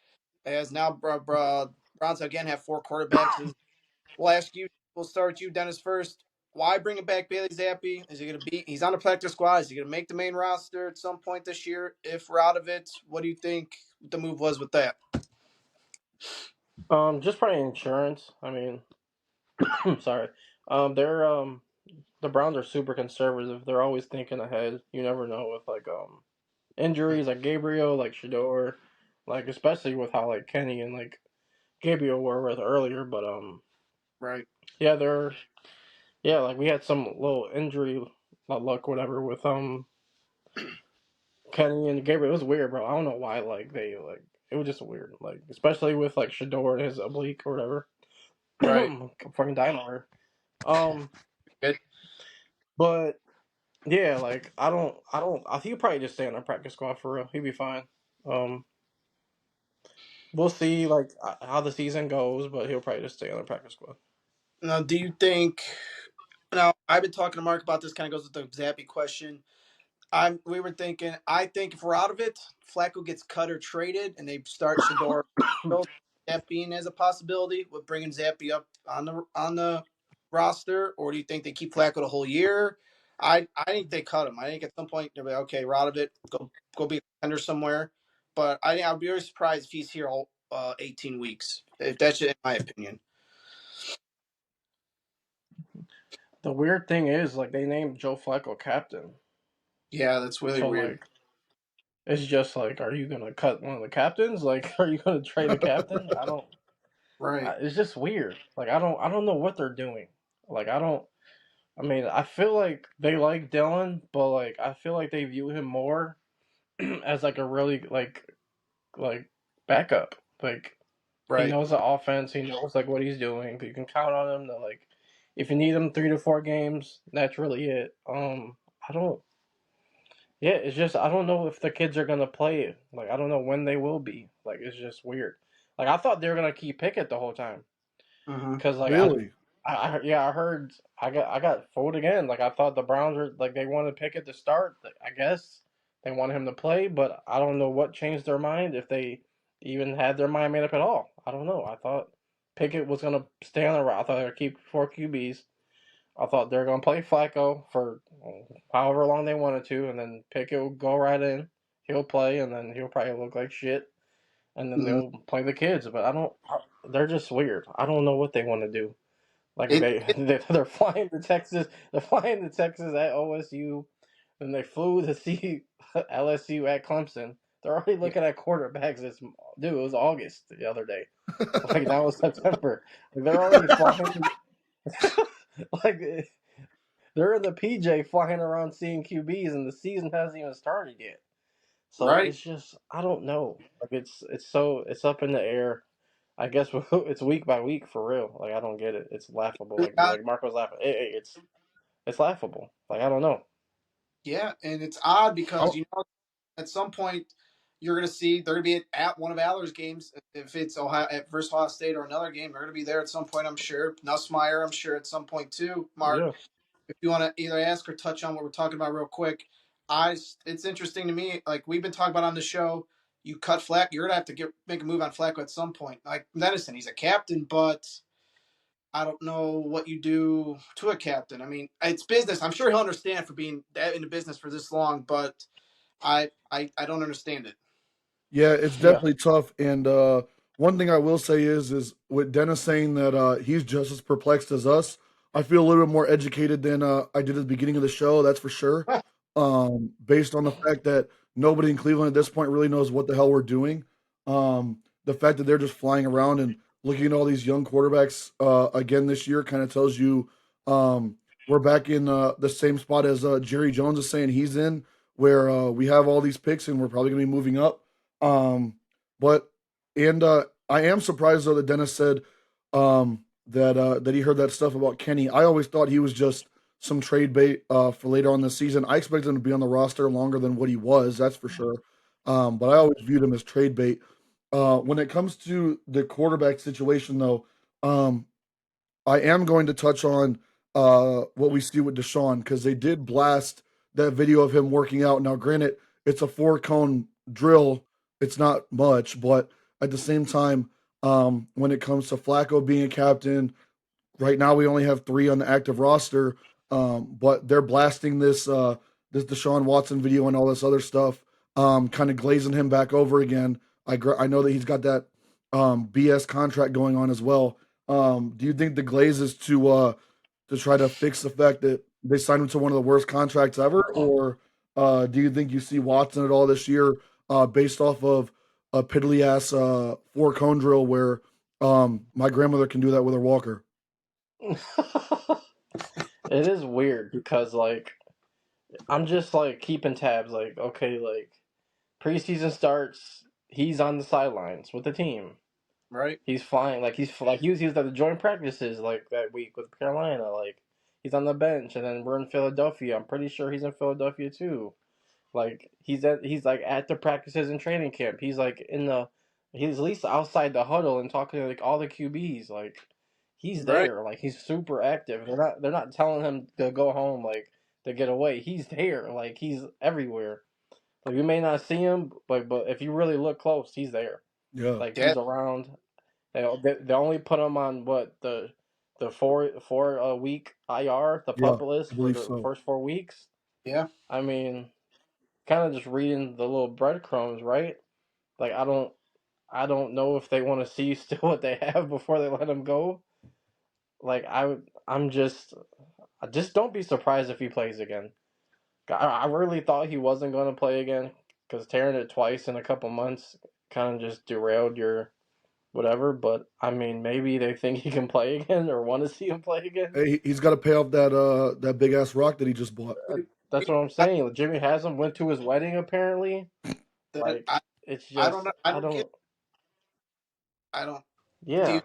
[SPEAKER 1] As now, Browns again have 4 quarterbacks. We'll ask you. We'll start with you, Dennis, first. Why bring back Bailey Zappi? Is he going to be? He's on the practice squad. Is he going to make the main roster at some point this year? If we're out of it, what do you think the move was with that?
[SPEAKER 2] Just probably insurance. I mean, sorry. They're the Browns are super conservative. They're always thinking ahead. You never know with like injuries like Gabriel, like Shador. like especially with how like Kenny and like Gabriel were with earlier. But
[SPEAKER 1] Right.
[SPEAKER 2] yeah, they're yeah, like we had some little injury luck, whatever, with Kenny and Gabriel. It was weird, bro. I don't know why. Like they like it was just weird. Like especially with like Shador and his oblique or whatever.
[SPEAKER 1] Right.
[SPEAKER 2] Fucking dino. Um,
[SPEAKER 1] Good.
[SPEAKER 2] but yeah, like I think he'll probably just stay on the practice squad for real. He'll be fine. Um, we'll see like how the season goes, but he'll probably just stay on the practice squad.
[SPEAKER 1] Now, do you think? Now, I've been talking to Mark about this. Kind of goes with the Zappy question. We were thinking. I think if we're out of it, Flacco gets cut or traded, and they start Shador. That being as a possibility with bringing Zappy up on the roster, or do you think they keep Flacco the whole year? I think they cut him. I think at some point they'll be like, okay, we're out of it. Go be a contender somewhere. But I'd be very surprised if he's here all 18 weeks. If that's in my opinion.
[SPEAKER 2] The weird thing is like they named Joe Flacco captain,
[SPEAKER 1] Yeah, that's really
[SPEAKER 2] so
[SPEAKER 1] weird.
[SPEAKER 2] like it's just like, are you gonna cut one of the captains? Like, are you gonna trade a captain? I don't.
[SPEAKER 1] Right.
[SPEAKER 2] It's just weird. Like I don't know what they're doing. Like I don't. I mean, I feel like they like Dylan, but like I feel like they view him more as like a really like backup. Like he
[SPEAKER 1] Right.
[SPEAKER 2] knows the offense. He knows like what he's doing. You can count on him to like if you need him 3 to 4 games, that's really it. I don't. Yeah, it's just I don't know if the kids are gonna play it. Like I don't know when they will be. Like it's just weird. Like I thought they were gonna keep Pickett the whole time
[SPEAKER 1] Mm-hmm.
[SPEAKER 2] because like
[SPEAKER 3] Really?
[SPEAKER 2] yeah, I heard I got fooled again. Like I thought the Browns were like they wanted Pickett to start. I guess they wanted him to play, but I don't know what changed their mind if they even had their mind made up at all. I don't know. I thought Pickett was gonna stay on the route. I thought they would keep 4 QBs. I thought they were gonna play Flacco for however long they wanted to, and then Pickett would go right in. He'll play, and then he'll probably look like shit, and then
[SPEAKER 1] Mm-hmm.
[SPEAKER 2] they'll play the kids. But I don't. They're just weird. I don't know what they want to do. Like
[SPEAKER 1] It, it
[SPEAKER 2] they're flying to Texas. They're flying to Texas at OSU, and they flew to see LSU at Clemson. They're already
[SPEAKER 1] yeah.
[SPEAKER 2] looking at quarterbacks. Dude, it was August the other day. Like that was September. Like, they're already flying. Like they're in the PJ flying around seeing QBs, and the season hasn't even started yet. So
[SPEAKER 1] Right.
[SPEAKER 2] it's just I don't know. Like it's up in the air. I guess it's week by week for real. Like I don't get it. It's laughable.
[SPEAKER 1] Uh,
[SPEAKER 2] Like Marco's laughing. It's laughable. Like I don't know.
[SPEAKER 1] yeah, and it's odd because
[SPEAKER 3] Oh,
[SPEAKER 1] at some point you're going to see they're going to be at one of Aller's games. If it's Ohio at versus Ohio State or another game, they're going to be there at some point. I'm sure. Nussmeyer, I'm sure at some point too. Mark,
[SPEAKER 2] Yeah.
[SPEAKER 1] if you want to either ask or touch on what we're talking about real quick, it's interesting to me. Like we've been talking about on the show, you cut Flack, you're going to have to make a move on Flacco at some point. Like Medicine, he's a captain, but I don't know what you do to a captain. I mean, it's business. I'm sure he'll understand for being in the business for this long, but I don't understand it.
[SPEAKER 3] yeah, it's
[SPEAKER 2] Yeah.
[SPEAKER 3] definitely tough. And one thing I will say is with Dennis saying that he's just as perplexed as us. I feel a little bit more educated than I did at the beginning of the show. That's for sure. Based on the fact that nobody in Cleveland at this point really knows what the hell we're doing. The fact that they're just flying around and looking at all these young quarterbacks again this year kind of tells you we're back in the same spot as Jerry Jones is saying he's in, where we have all these picks and we're probably going to be moving up. Um, but and I am surprised though that Dennis said that he heard that stuff about Kenny. I always thought he was just some trade bait for later on this season. I expected him to be on the roster longer than what he was, that's for sure. But I always viewed him as trade bait. When it comes to the quarterback situation, though, um, I am going to touch on what we see with Deshaun because they did blast that video of him working out. Now, granted, it's a 4 cone drill; it's not much, but at the same time, when it comes to Flacco being a captain, right now we only have 3 on the active roster, but they're blasting this Deshaun Watson video and all this other stuff, kind of glazing him back over again. I know that he's got that BS contract going on as well. Do you think the glaze is to try to fix the fact that they signed him to one of the worst contracts ever, or do you think you see Watson at all this year based off of a piddly ass 4 cone drill where my grandmother can do that with her walker.
[SPEAKER 2] It is weird because like I'm just like keeping tabs. Like okay, like preseason starts, he's on the sidelines with the team.
[SPEAKER 1] Right.
[SPEAKER 2] He's flying like he was at the joint practices like that week with Carolina. Like he's on the bench, and then we're in Philadelphia. I'm pretty sure he's in Philadelphia too. Like he's like at the practices and training camp. He's at least outside the huddle and talking to like all the QBs. Like he's
[SPEAKER 1] Right.
[SPEAKER 2] there. Like he's super active. They're not telling him to go home like to get away. He's there. Like he's everywhere. Like you may not see him, but if you really look close, he's there.
[SPEAKER 3] Yeah,
[SPEAKER 2] Like he's
[SPEAKER 1] That
[SPEAKER 2] around. They only put him on what the four week IR, the
[SPEAKER 3] yeah,
[SPEAKER 2] pup list
[SPEAKER 3] I
[SPEAKER 2] for
[SPEAKER 3] believe
[SPEAKER 2] the
[SPEAKER 3] so.
[SPEAKER 2] first 4 weeks.
[SPEAKER 1] yeah.
[SPEAKER 2] I mean, kind of just reading the little breadcrumbs, right? Like I don't know if they want to see still what they have before they let him go. Like I just don't be surprised if he plays again. I really thought he wasn't going to play again because tearing it twice in a couple months kind of just derailed your whatever. But I mean, maybe they think he can play again or want to see him play again.
[SPEAKER 3] Hey, he's got to pay off that big ass rock that he just bought.
[SPEAKER 2] That's what I'm
[SPEAKER 1] I,
[SPEAKER 2] saying. Jimmy Haslam went to his wedding apparently.
[SPEAKER 1] that
[SPEAKER 2] Like it's
[SPEAKER 1] I don't
[SPEAKER 2] just
[SPEAKER 1] know. I
[SPEAKER 2] I
[SPEAKER 1] don't get.
[SPEAKER 2] don't.
[SPEAKER 1] I don't. Do you?
[SPEAKER 2] Yeah,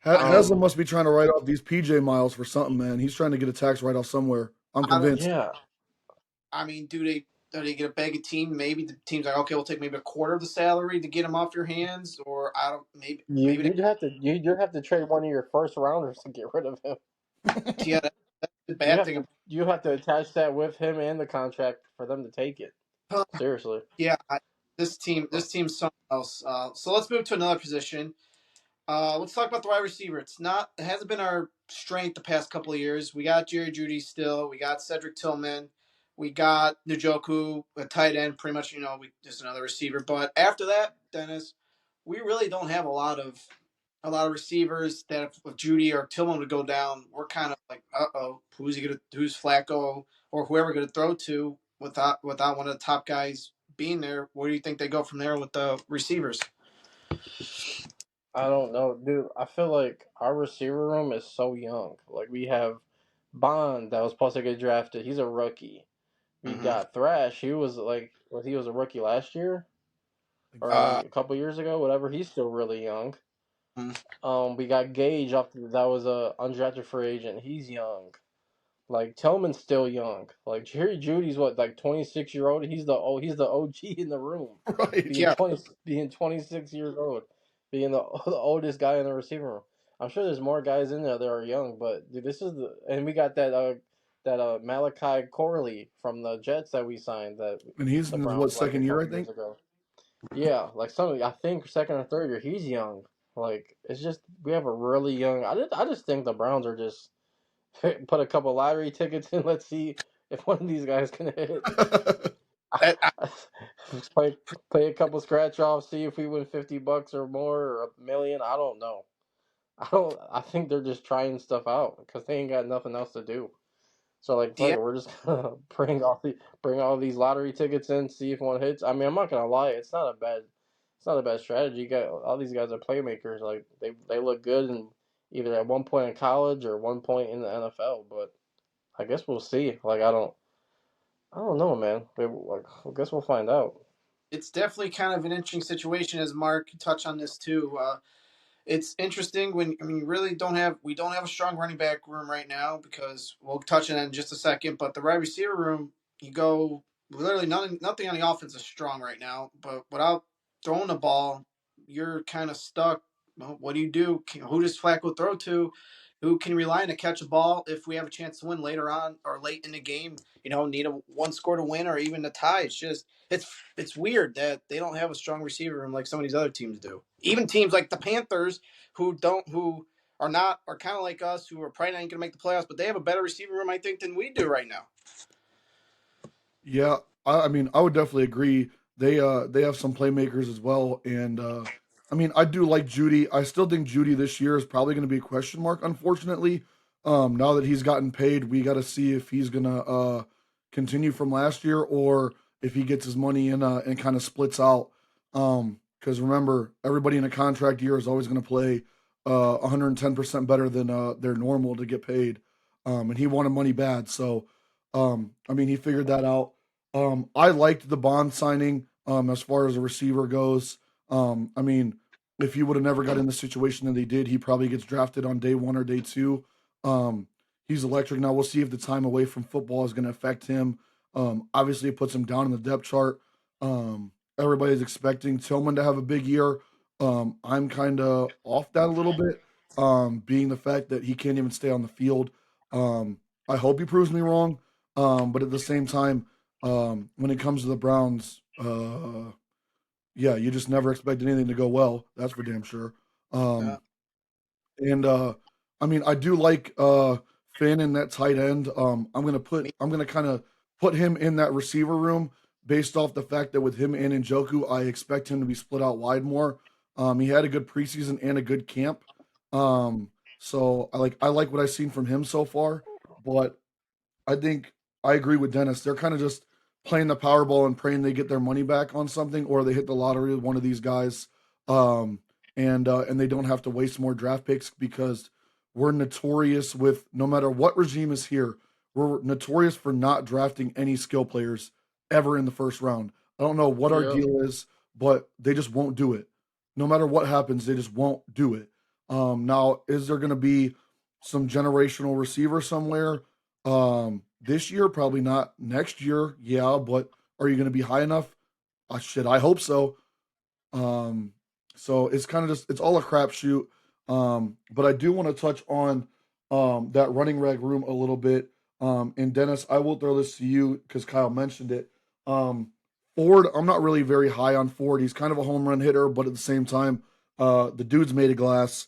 [SPEAKER 3] Ha-
[SPEAKER 2] I
[SPEAKER 1] I don't.
[SPEAKER 3] Haslam
[SPEAKER 2] mean,
[SPEAKER 3] must be trying to write off these PJ miles for something, man. He's trying to get a tax write off somewhere. I'm
[SPEAKER 1] I don't.
[SPEAKER 3] convinced.
[SPEAKER 2] yeah.
[SPEAKER 1] I mean, do they get a bag of team? Maybe the team's like, okay, we'll take maybe a quarter of the salary to get him off your hands, or I don't.
[SPEAKER 2] You
[SPEAKER 1] Maybe
[SPEAKER 2] you'd have to trade one of your first rounders to get rid of him.
[SPEAKER 1] yeah. That's the
[SPEAKER 2] You
[SPEAKER 1] bad
[SPEAKER 2] have
[SPEAKER 1] thing
[SPEAKER 2] to you have to attach that with him and the contract for them to take it.
[SPEAKER 1] about.
[SPEAKER 2] Seriously.
[SPEAKER 1] Yeah, this team's something else. So let's move to another position. Let's talk about the wide receiver. It hasn't been our strength the past couple of years. We got Jerry Judy still. We got Cedric Tillman. We got Njoku, a tight end. Pretty much, we just another receiver. But after that, Dennis, we really don't have a lot of receivers that if Judy or Tillman would go down, we're kind of like, who's Flacco or whoever going to throw to without one of the top guys being there? Where do you think they go from there with the receivers?
[SPEAKER 2] I don't know, dude. I feel like our receiver room is so young. Like we have Bond that was supposed to get drafted. He's a rookie. We
[SPEAKER 1] Mm-hmm.
[SPEAKER 2] got Thrash. He was a rookie last year or
[SPEAKER 1] Uh,
[SPEAKER 2] like a couple years ago, whatever. He's still really young.
[SPEAKER 1] mm,
[SPEAKER 2] We got Gage that was a undrafted free agent. He's young. Like Tillman's still young. Like Jerry Judy's what, like 26-year old. He's the OG in the room,
[SPEAKER 3] Right.
[SPEAKER 2] being
[SPEAKER 1] yeah,
[SPEAKER 2] 26 years old, being the oldest guy in the receiver room. I'm sure there's more guys in there that are young, but dude, and we got that Malachi Corley from the Jets that we signed that
[SPEAKER 3] And he's
[SPEAKER 2] the
[SPEAKER 3] in his what
[SPEAKER 2] Browns like a
[SPEAKER 3] second year, I
[SPEAKER 2] couple years
[SPEAKER 3] think.
[SPEAKER 2] ago. Yeah, like I think second or third year. He's young. Like it's just we have a really young. I just think the Browns are just put a couple lottery tickets in. Let's see if one of these guys can hit.
[SPEAKER 1] I,
[SPEAKER 2] play play a couple scratch offs. See if we win $50 or more or a million. I don't know. I don't. I think they're just trying stuff out because they ain't got nothing else to do. So like, fuck
[SPEAKER 1] yeah,
[SPEAKER 2] it, we're just gonna bring all these lottery tickets in, see if one hits. I mean, I'm not gonna lie, it's not a bad strategy. You got all these guys are playmakers. Like they look good and either at one point in college or one point in the NFL. But I guess we'll see. Like I don't know, man. I guess we'll find out.
[SPEAKER 1] it's definitely kind of an interesting situation, as Mark touched on this too. It's interesting when you really we don't have a strong running back room right now because we'll touch on that in just a second. But the wide receiver room, you go literally nothing on the offense is strong right now. But without throwing the ball, you're kind of stuck. Well, what do you do? Who does Flacco throw to? Who can rely on to catch a ball if we have a chance to win later on or late in the game? Need a one score to win or even a tie. It's weird that they don't have a strong receiver room like some of these other teams do. Even teams like the Panthers, who are kind of like us, who are probably not going to make the playoffs, but they have a better receiver room, I think, than we do right now.
[SPEAKER 3] Yeah, I mean, I would definitely agree. They have some playmakers as well, and I mean, I do like Judy. I still think Judy this year is probably going to be a question mark. Unfortunately, now that he's gotten paid, we got to see if he's gonna continue from last year or if he gets his money in and kind of splits out. because remember, everybody in a contract year is always going to play 110% better than their normal to get paid. And he wanted money bad. So, I mean, he figured that out. I liked the Bond signing as far as a receiver goes. I mean, if he would have never got in the situation that he did, he probably gets drafted on day one or day two. Um, he's electric. Now, we'll see if the time away from football is going to affect him. Obviously, it puts him down in the depth chart. Everybody's expecting Tillman to have a big year. I'm kind of off that a little bit, being the fact that he can't even stay on the field. I hope he proves me wrong, but at the same time, when it comes to the Browns, yeah, you just never expect anything to go well. That's for damn sure.
[SPEAKER 1] Yeah,
[SPEAKER 3] Um, and I mean, I do like Finn in that tight end.
[SPEAKER 1] me,
[SPEAKER 3] I'm gonna kind of put him in that receiver room based off the fact that with him and Njoku, I expect him to be split out wide more. He had a good preseason and a good camp. Um, so I like what I've seen from him so far. But I think I agree with Dennis. They're kind of just playing the Powerball and praying they get their money back on something, or they hit the lottery with one of these guys, um, and they don't have to waste more draft picks because we're notorious with no matter what regime is here, we're notorious for not drafting any skill players ever in the first round. I don't know what our
[SPEAKER 2] Yep.
[SPEAKER 3] deal is, but they just won't do it. No matter what happens, they just won't do it. Now, is there going to be some generational receiver somewhere? This year, probably not. Next year, yeah, but are you going to be high enough? Shit, I hope so. Um, so it's kind of just it's all a crapshoot. But I do want to touch on that running rag room a little bit. And Dennis, I will throw this to you because Kyle mentioned it. Um, Ford, I'm not really very high on Ford. He's kind of a home run hitter, but at the same time, the dude's made of glass.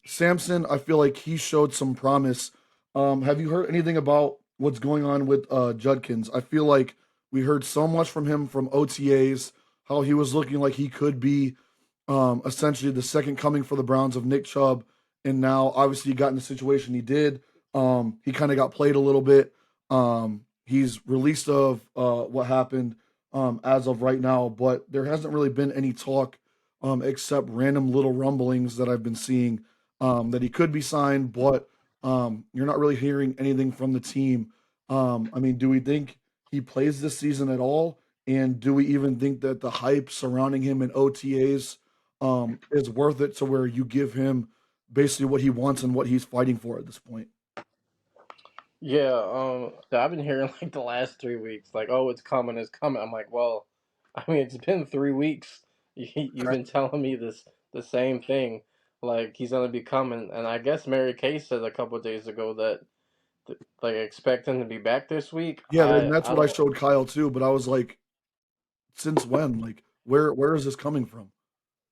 [SPEAKER 3] Samson, I feel like he showed some promise. Have you heard anything about what's going on with Judkins? I feel like we heard so much from him from OTAs, how he was looking like he could be essentially the second coming for the Browns of Nick Chubb, and now obviously he got in the situation he did. He kind of got played a little bit. He's released of what happened as of right now, but there hasn't really been any talk except random little rumblings that I've been seeing that he could be signed, but you're not really hearing anything from the team. I mean, do we think he plays this season at all? And do we even think that the hype surrounding him in OTAs is worth it to where you give him basically what he wants and what he's fighting for at this point?
[SPEAKER 2] Yeah, so I've been hearing like the last 3 weeks, like, oh, it's coming, it's coming. I'm like, well, I mean, it's been 3 weeks. You've
[SPEAKER 1] right?
[SPEAKER 2] been telling me the same thing, like he's gonna be coming, and I guess Mary Kay said a couple of days ago that like expect him to be back this week.
[SPEAKER 3] Yeah, and that's
[SPEAKER 2] I
[SPEAKER 3] what I
[SPEAKER 2] don't.
[SPEAKER 3] showed Kyle too. But I was like, since when? Like, where is this coming from?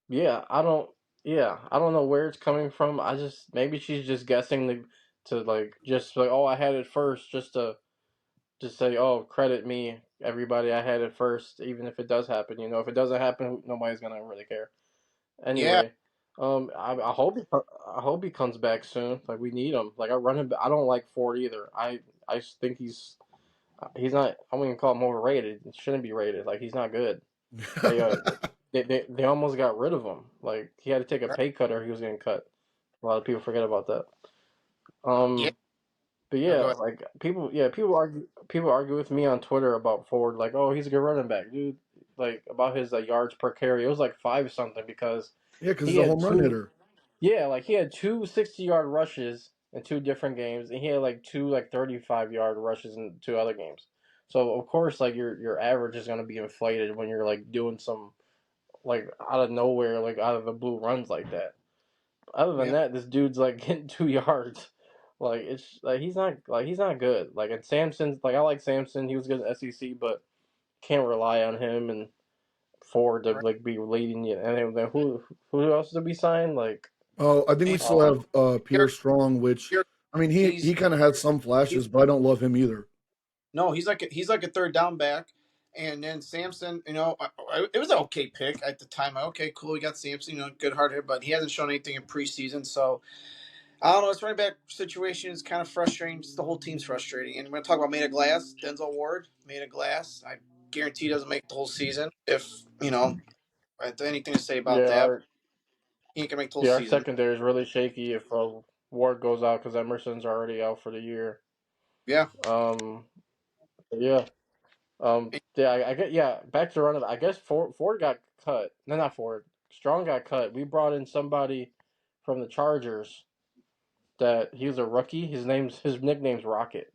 [SPEAKER 2] Yeah, I don't. Yeah, I don't know where it's coming from. I just maybe she's just guessing to like just like, oh, I had it first, just to just say, oh, credit me, everybody, I had it first, even if it does happen. If it doesn't happen, nobody's gonna really care.
[SPEAKER 1] Yeah,
[SPEAKER 2] Anyway, I hope I hope he comes back soon. Like we need him. Like I run him. I don't like Ford either. I just think he's not. I wouldn't call him overrated. He shouldn't be rated. Like he's not good. They they almost got rid of him. Like he had to take a
[SPEAKER 1] right.
[SPEAKER 2] pay cut or he was getting cut. A lot of people forget about that.
[SPEAKER 1] Yeah.
[SPEAKER 2] But
[SPEAKER 1] No,
[SPEAKER 2] yeah,
[SPEAKER 1] go ahead.
[SPEAKER 2] like people argue with me on Twitter about Ford, like, oh, he's a good running back, dude. Like about his yards per carry, it was like five something because
[SPEAKER 3] Yeah, because
[SPEAKER 2] he
[SPEAKER 3] he's a
[SPEAKER 2] had
[SPEAKER 3] home run
[SPEAKER 2] two.
[SPEAKER 3] hitter.
[SPEAKER 2] Yeah, like he had two 60-yard rushes in two different games, and he had like two 35-yard rushes in two other games. So of course, like your average is gonna be inflated when you're like doing some like out of nowhere, like out of the blue runs like that. Other than
[SPEAKER 1] Yeah,
[SPEAKER 2] that, this dude's like getting 2 yards. Like it's like he's not good. Like and Samson's like I like Samson. He was good in SEC, but can't rely on him and Ford to
[SPEAKER 1] right.
[SPEAKER 2] like be leading you. And then who else to be signed? Like
[SPEAKER 3] Oh, I think we
[SPEAKER 1] And
[SPEAKER 3] still
[SPEAKER 2] um
[SPEAKER 3] have
[SPEAKER 1] here,
[SPEAKER 3] Pierre Strong, which
[SPEAKER 1] here,
[SPEAKER 3] I mean he
[SPEAKER 1] he's
[SPEAKER 3] kind of had some
[SPEAKER 1] he's
[SPEAKER 3] flashes, but I don't love him either.
[SPEAKER 1] no, he's like a third down back. And then Samson, it was an okay pick at the time. Okay, cool, we got Samson, good hard hitter, but he hasn't shown anything in preseason. So I don't know. This running back situation is kind of frustrating. Just the whole team's frustrating. And we're going to talk about made of glass. Denzel Ward, made of glass. I guarantee he doesn't make the whole season. If Anything to say about
[SPEAKER 2] Yeah,
[SPEAKER 1] that? He ain't gonna make the whole
[SPEAKER 2] our
[SPEAKER 1] season.
[SPEAKER 2] secondary is really shaky if Ward goes out because Emerson's already out for the year.
[SPEAKER 1] Yeah.
[SPEAKER 2] Um, yeah. Yeah, I get. Yeah, back to running. I guess Ford got cut. No, not Ford. Strong got cut. We brought in somebody from the Chargers that he was a rookie. His nickname's Rocket.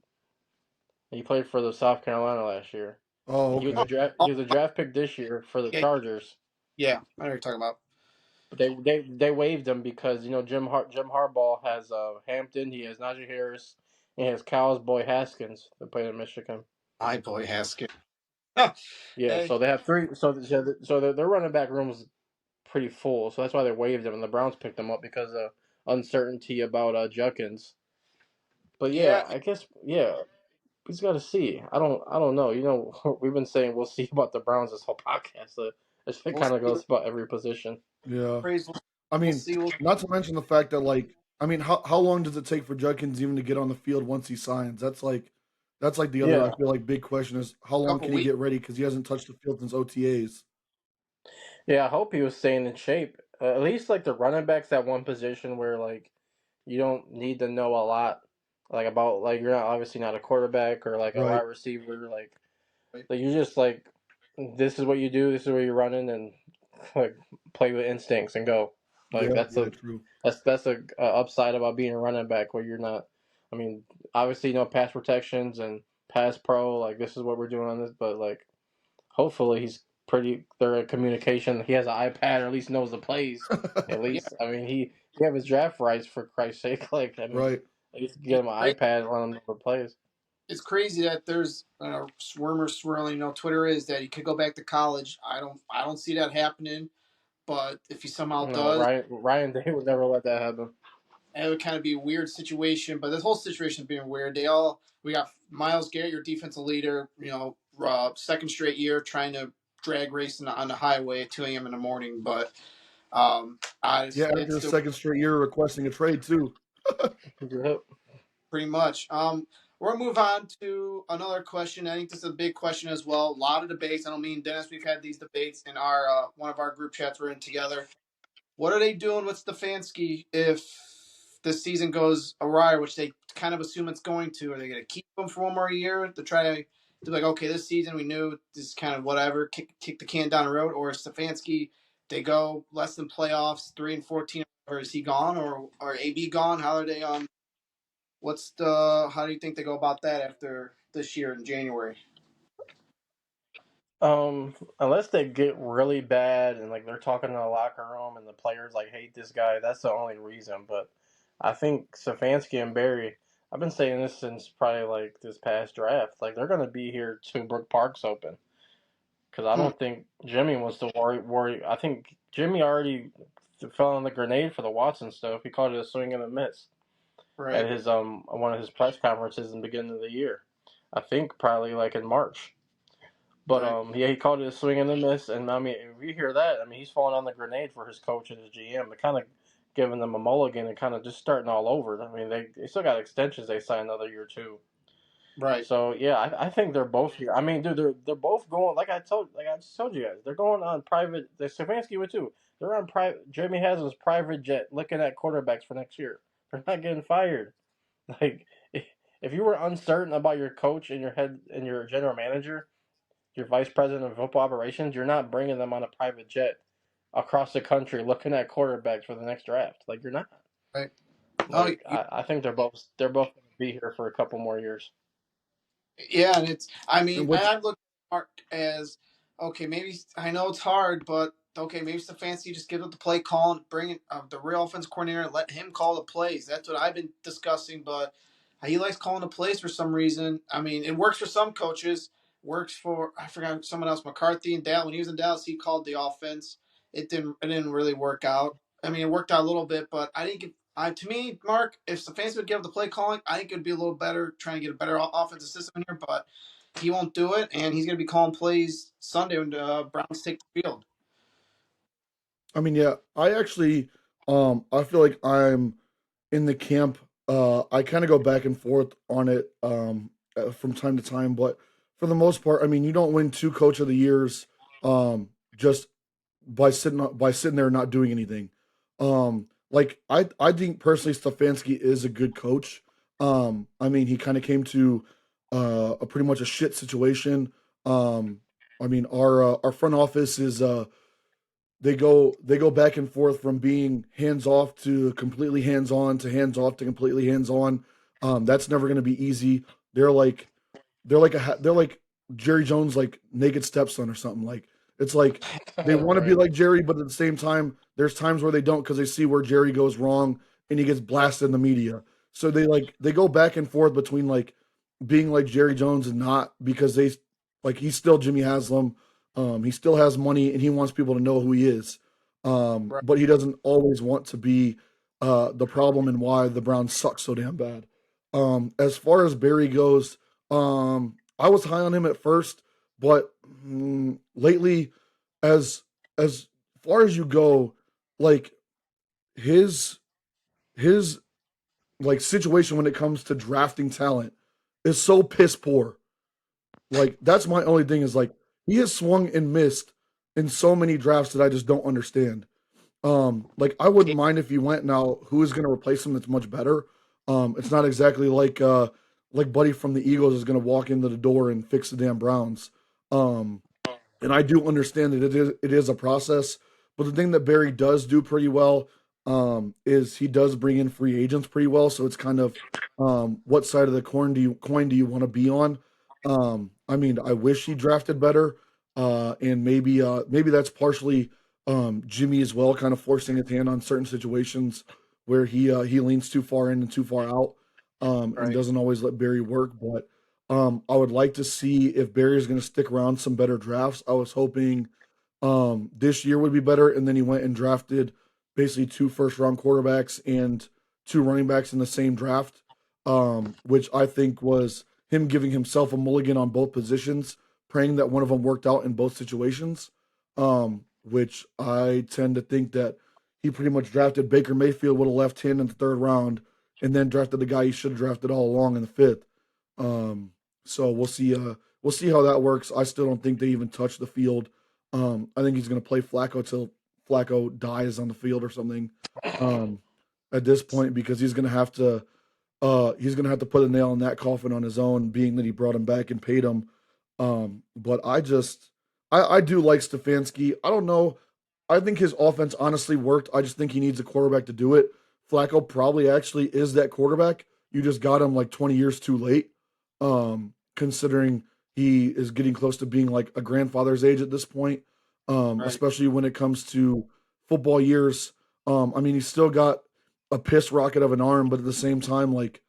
[SPEAKER 2] He played for the South Carolina last year.
[SPEAKER 3] Oh,
[SPEAKER 2] And
[SPEAKER 1] Oh,
[SPEAKER 3] okay.
[SPEAKER 1] oh,
[SPEAKER 2] he was a draft pick this year for the
[SPEAKER 1] yeah,
[SPEAKER 2] Chargers.
[SPEAKER 1] yeah. I know what you're talking about.
[SPEAKER 2] But they waived him because Jim Harbaugh has Hampton, he has Najee Harris, and he has Cow's boy Haskins that played in Michigan.
[SPEAKER 1] My boy Haskins.
[SPEAKER 2] Yeah,
[SPEAKER 1] Hey,
[SPEAKER 2] so they have three. So their running back room is pretty full. So that's why they waived him, and the Browns picked him up because of uncertainty about Judkins. But
[SPEAKER 1] yeah,
[SPEAKER 2] yeah, I guess he's got to see. I don't know. We've been saying we'll see about the Browns this whole podcast. So it
[SPEAKER 1] we'll
[SPEAKER 2] kind of
[SPEAKER 1] see.
[SPEAKER 2] goes about every position.
[SPEAKER 3] Yeah.
[SPEAKER 1] Praise.
[SPEAKER 3] I
[SPEAKER 1] We'll
[SPEAKER 3] mean,
[SPEAKER 1] see. We'll
[SPEAKER 3] not to mention the fact that like, I mean, how long does it take for Judkins even to get on the field once he signs? That's like the other I
[SPEAKER 2] Yeah,
[SPEAKER 3] feel like big question is how
[SPEAKER 1] a
[SPEAKER 3] long
[SPEAKER 1] couple
[SPEAKER 3] can he
[SPEAKER 1] weeks.
[SPEAKER 3] get ready because he hasn't touched the field since OTAs.
[SPEAKER 2] yeah. I hope he was staying in shape. At least like the running backs, that one position where like you don't need to know a lot like about like you're not obviously not a quarterback or like a wide
[SPEAKER 3] Right.
[SPEAKER 2] receiver
[SPEAKER 1] Right?
[SPEAKER 2] like you just like this is what you do, this is where you're running and like play with instincts and go. Like
[SPEAKER 3] Yeah. Yeah. True.
[SPEAKER 2] that's a upside about being a running back where you're not. I mean, obviously pass protections and pass pro. Like this is what we're doing on this, but like hopefully he's pretty thorough at communication. He has an iPad or at least knows the plays. At
[SPEAKER 1] Yeah.
[SPEAKER 2] least I mean he have his draft rights for Christ's sake. Like I mean
[SPEAKER 3] Right.
[SPEAKER 2] at least get
[SPEAKER 1] It's
[SPEAKER 2] him an
[SPEAKER 1] crazy.
[SPEAKER 2] iPad and let him know the plays.
[SPEAKER 1] It's crazy that there's rumors swirling. Twitter is that he could go back to college. I don't see that happening. But if he somehow
[SPEAKER 2] No,
[SPEAKER 1] does,
[SPEAKER 2] Ryan Day would never let that happen.
[SPEAKER 1] it would kind of be a weird situation. But this whole situation is being weird. We got Miles Garrett, your defensive leader. Second straight year trying to drag racing on the highway at 2 a.m. in the morning. But
[SPEAKER 3] Yeah. After
[SPEAKER 1] it's
[SPEAKER 3] the
[SPEAKER 1] still
[SPEAKER 3] second straight year requesting a trade too.
[SPEAKER 2] Yep.
[SPEAKER 1] pretty much. We're gonna move on to another question. I think this is a big question as well. A lot of debates. I don't mean Dennis. We've had these debates in our one of our group chats we're in together. What are they doing with Stefanski if this season goes awry, which they kind of assume it's going to? Are they going to keep him for one more year to try to be like, okay, this season we knew this is kind of whatever, kick the can down the road, or is Stefanski they go less than playoffs, 3-14, or is he gone, or AB gone? How are they How do you think they go about that after this year in January?
[SPEAKER 2] Unless they get really bad and like they're talking in the locker room and the players like hate this guy, that's the only reason. But I think Stefanski and Barry, I've been saying this since probably like this past draft. Like they're gonna be here till Brook Park's open because I
[SPEAKER 1] Hmm,
[SPEAKER 2] don't think Jimmy wants to worry. I think Jimmy already fell on the grenade for the Watson stuff. He called it a swing and a miss
[SPEAKER 1] right,
[SPEAKER 2] at his one of his press conferences in the beginning of the year. I think probably like in March. But
[SPEAKER 1] right,
[SPEAKER 2] yeah, he called it a swing and a miss, and I mean, if you hear that, I mean, he's falling on the grenade for his coach and his GM. They're kind of giving them a mulligan and kind of just starting all over. I mean, they still got extensions they signed another year too.
[SPEAKER 1] right,
[SPEAKER 2] So yeah, I think they're both here. I mean, dude, they're both going like I just told you guys, they're going on private. The Stefanski would too. They're on private. Jeremy Haslam's private jet, looking at quarterbacks for next year. They're not getting fired. Like if you were uncertain about your coach and your head and your general manager, your vice president of football operations, you're not bringing them on a private jet across the country looking at quarterbacks for the next draft. Like you're not.
[SPEAKER 1] right. No,
[SPEAKER 2] Like I think they're both going to be here for a couple more years.
[SPEAKER 1] yeah, and I mean,
[SPEAKER 3] And which
[SPEAKER 1] I look at Mark as okay. Maybe I know it's hard, but okay, maybe Stefanski just give up the play call and bring in the real offense coordinator and let him call the plays. That's what I've been discussing. But he likes calling the plays for some reason. I mean, it works for some coaches. Works for I forgot someone else, McCarthy in Dallas. When he was in Dallas, he called the offense. It didn't really work out. I mean, it worked out a little bit, but I didn't get to me, Mark, if Stefanski would give up the play calling, I think it'd be a little better trying to get a better offensive system in here. But he won't do it, and he's going to be calling plays Sunday when the Browns take the field.
[SPEAKER 3] I mean, yeah, I actually, I feel like I'm in the camp. I kind of go back and forth on it from time to time, but for the most part, I mean, you don't win two Coach of the Years just by sitting there and not doing anything. Like I think personally Stefanski is a good coach. I mean he kind of came to a pretty much a shit situation. Um, I mean our front office is they go back and forth from being hands off to completely hands on to hands off to completely hands on. That's never going to be easy. They're like they're like Jerry Jones like naked stepson or something. Like it's like they want to be
[SPEAKER 2] Right.
[SPEAKER 3] like Jerry, but at the same time, there's times where they don't because they see where Jerry goes wrong and he gets
[SPEAKER 1] Right.
[SPEAKER 3] blasted in the media. So they go back and forth between like being like Jerry Jones and not because they like he's still Jimmy Haslam. He still has money and he wants people to know who he is.
[SPEAKER 1] Right.
[SPEAKER 3] But he doesn't always want to be the problem and why the Browns suck so damn bad. As far as Barry goes, I was high on him at first, but lately, as as far as you go, like his his like situation when it comes to drafting talent is so piss poor. Like that's my only thing is like he has swung and missed in so many drafts that I just don't understand. Like I wouldn't mind if he went now. Who is going to replace him? That's much better. It's not exactly like Buddy from the Eagles is going to walk into the door and fix the damn Browns. Um, and I do understand that it is a process. But the thing that Barry does do pretty well is he does bring in free agents pretty well. So it's kind of what side of the coin do you want to be on? I mean, I wish he drafted better, and maybe that's partially Jimmy as well, kind of forcing his hand on certain situations where he leans too far in and too far out, and
[SPEAKER 1] Right.
[SPEAKER 3] doesn't always let Barry work. But I would like to see if Barry is going to stick around some better drafts. I was hoping this year would be better, and then he went and drafted basically two first round quarterbacks and two running backs in the same draft, which I think was him giving himself a mulligan on both positions, praying that one of them worked out in both situations. Which I tend to think that he pretty much drafted Baker Mayfield with a left hand in the third round, and then drafted the guy he should have drafted all along in the fifth. Um, so we'll see. We'll see how that works. I still don't think they even touch the field. I think he's going to play Flacco till Flacco dies on the field or something. Um, at this point, because he's gonna have to put a nail in that coffin on his own, being that he brought him back and paid him. But I do like Stefanski. I don't know. I think his offense honestly worked. I just think he needs a quarterback to do it. Flacco probably actually is that quarterback. You just got him like 20 years too late, considering he is getting close to being like a grandfather's age at this point,
[SPEAKER 1] Right.
[SPEAKER 3] especially when it comes to football years. I mean, he's still got a piss rocket of an arm, but at the same time, like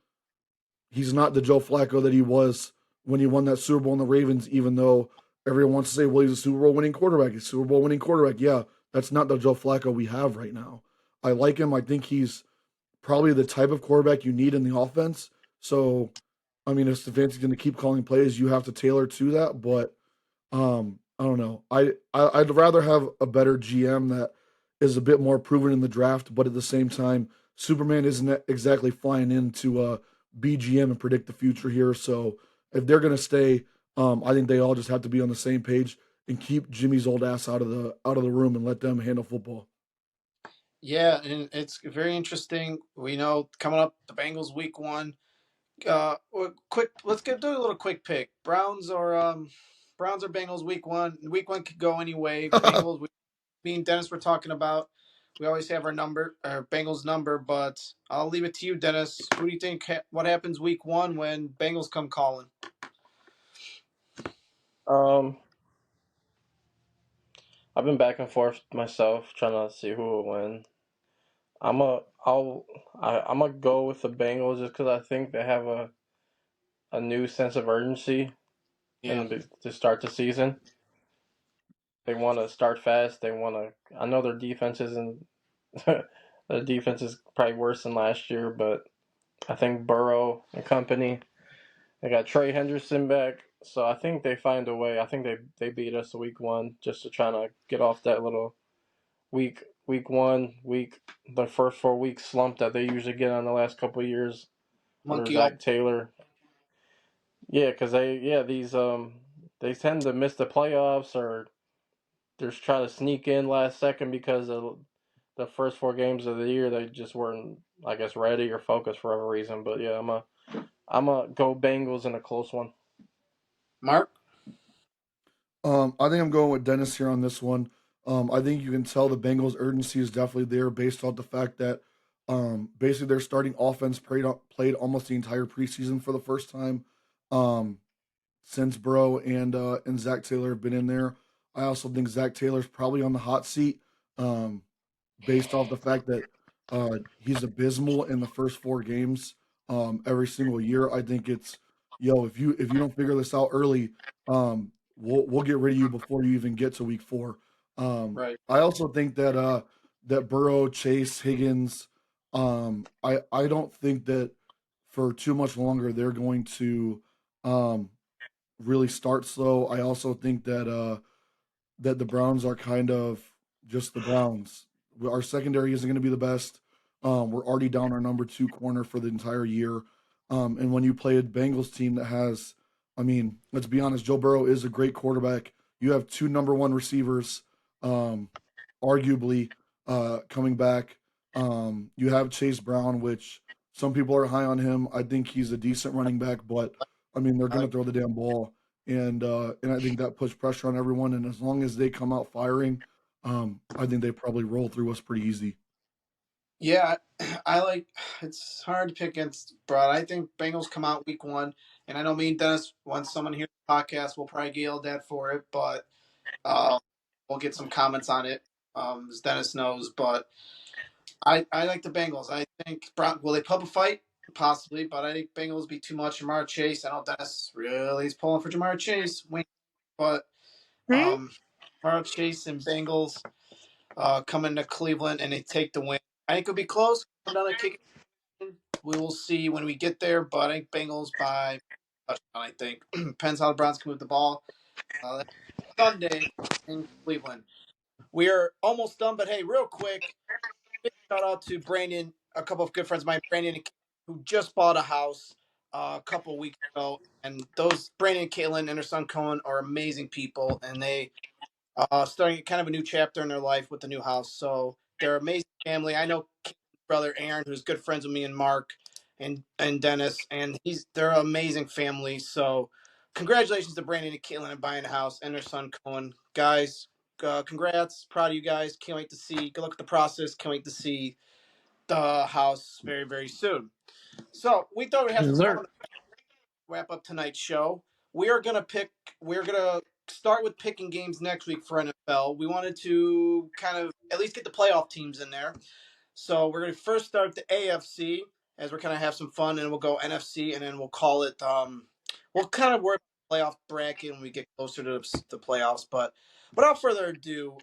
[SPEAKER 3] he's not the Joe Flacco that he was when he won that Super Bowl in the Ravens, even though everyone wants to say, well, he's a Super Bowl winning quarterback. He's a Super Bowl winning quarterback. Yeah, that's not the Joe Flacco we have right now. I like him. I think he's probably the type of quarterback you need in the offense. So, I mean, if Stefanski's going to keep calling plays, you have to tailor to that. But I don't know. I'd rather have a better GM that is a bit more proven in the draft, but at the same time, Superman isn't exactly flying into BGM and predict the future here. So if they're gonna stay, I think they all just have to be on the same page and keep Jimmy's old ass out of the room and let them handle football.
[SPEAKER 1] Yeah, and it's very interesting. We know coming up the Bengals week one. Quick. Let's do a little quick pick. Browns or Bengals week one. Week one could go anyway. Bengals. Me and Dennis were talking about. We always have our Bengals number, but I'll leave it to you, Dennis. Who do you think? What happens week one when Bengals come calling?
[SPEAKER 2] Um, I've been back and forth myself, trying to see who will win. I'm a I'll I'm gonna go with the Bengals just because I think they have a new sense of urgency
[SPEAKER 1] Yeah,
[SPEAKER 2] to start the season. They want to start fast. They want to. I know their defense isn't. Their defense is probably worse than last year, but I think Burrow and company. They got Trey Henderson back, so I think they find a way. I think they beat us week one just to try to get off that little week the first 4 weeks slump that they usually get on the last couple of years under
[SPEAKER 1] monkey all.
[SPEAKER 2] Zach Taylor. Yeah, because they tend to miss the playoffs or just trying to sneak in last second because of the first 4 games of the year they just weren't, I guess, ready or focused for whatever reason. But yeah, I'm a go Bengals in a close one.
[SPEAKER 1] Mark?
[SPEAKER 3] I think I'm going with Dennis here on this one. I think you can tell the Bengals' urgency is definitely there based off the fact that basically their starting offense played almost the entire preseason for the first time um, since Burrow and Zach Taylor have been in there. I also think Zach Taylor's probably on the hot seat. Um, based off the fact that he's abysmal in the first 4 games every single year. I think it's if you don't figure this out early, we'll get rid of you before you even get to week 4.
[SPEAKER 1] Right.
[SPEAKER 3] I also think that that Burrow, Chase, Higgins, I don't think that for too much longer they're going to um, really start slow. I also think that the Browns are kind of just the Browns. Our secondary isn't going to be the best. We're already down our number 2 corner for the entire year. And when you play a Bengals team that has, I mean, let's be honest, Joe Burrow is a great quarterback. You have 2 number 1 receivers, um, arguably coming back. You have Chase Brown, which some people are high on him. I think he's a decent running back, but I mean, they're going to
[SPEAKER 1] Like,
[SPEAKER 3] throw the damn ball and I think that puts pressure on everyone. And as long as they come out firing, I think they probably roll through us pretty easy.
[SPEAKER 1] yeah, I like. It's hard to pick against Broad. I think Bengals come out week 1, and I know me and Dennis. Once someone hears the podcast, will probably get yelled at for it, but uh, we'll get some comments on it, as Dennis knows. But I like the Bengals. I think Brown will they put up a fight? Possibly, but I think Bengals be too much. Jamar Chase. I know Dennis really is pulling for Jamar Chase. Wink, but um, Jamar Chase and Bengals coming to Cleveland and they take the win. I think it'll be close. Come down to kick. We will see when we get there, but I think Bengals by touchdown. I think depends how the Browns can move the ball. Sunday in Cleveland. We are almost done, but hey, real quick, big shout out to Brandon, a couple of good friends of mine, Brandon and Kate, who just bought a house a couple of weeks ago. And those Brandon and Caitlin and their son Cohen are amazing people, and they starting kind of a new chapter in their life with the new house. So they're an amazing family. I know Caitlin's brother Aaron, who's good friends with me and Mark and Dennis, and they're an amazing family. So congratulations to Brandon and Caitlin on buying a house and their son Cohen, guys. Congrats, proud of you guys. Can't wait to see. Good luck with the process. Can't wait to see the house very, very soon. So we thought we'd have some fun
[SPEAKER 2] Dessert.
[SPEAKER 1] to wrap up tonight's show. We are gonna pick. We're gonna start with picking games next week for NFL. We wanted to kind of at least get the playoff teams in there. So we're gonna first start the AFC as we're kind of have some fun, and we'll go NFC, and then we'll call it. We'll kind of work the playoff bracket when we get closer to the playoffs. But without further ado,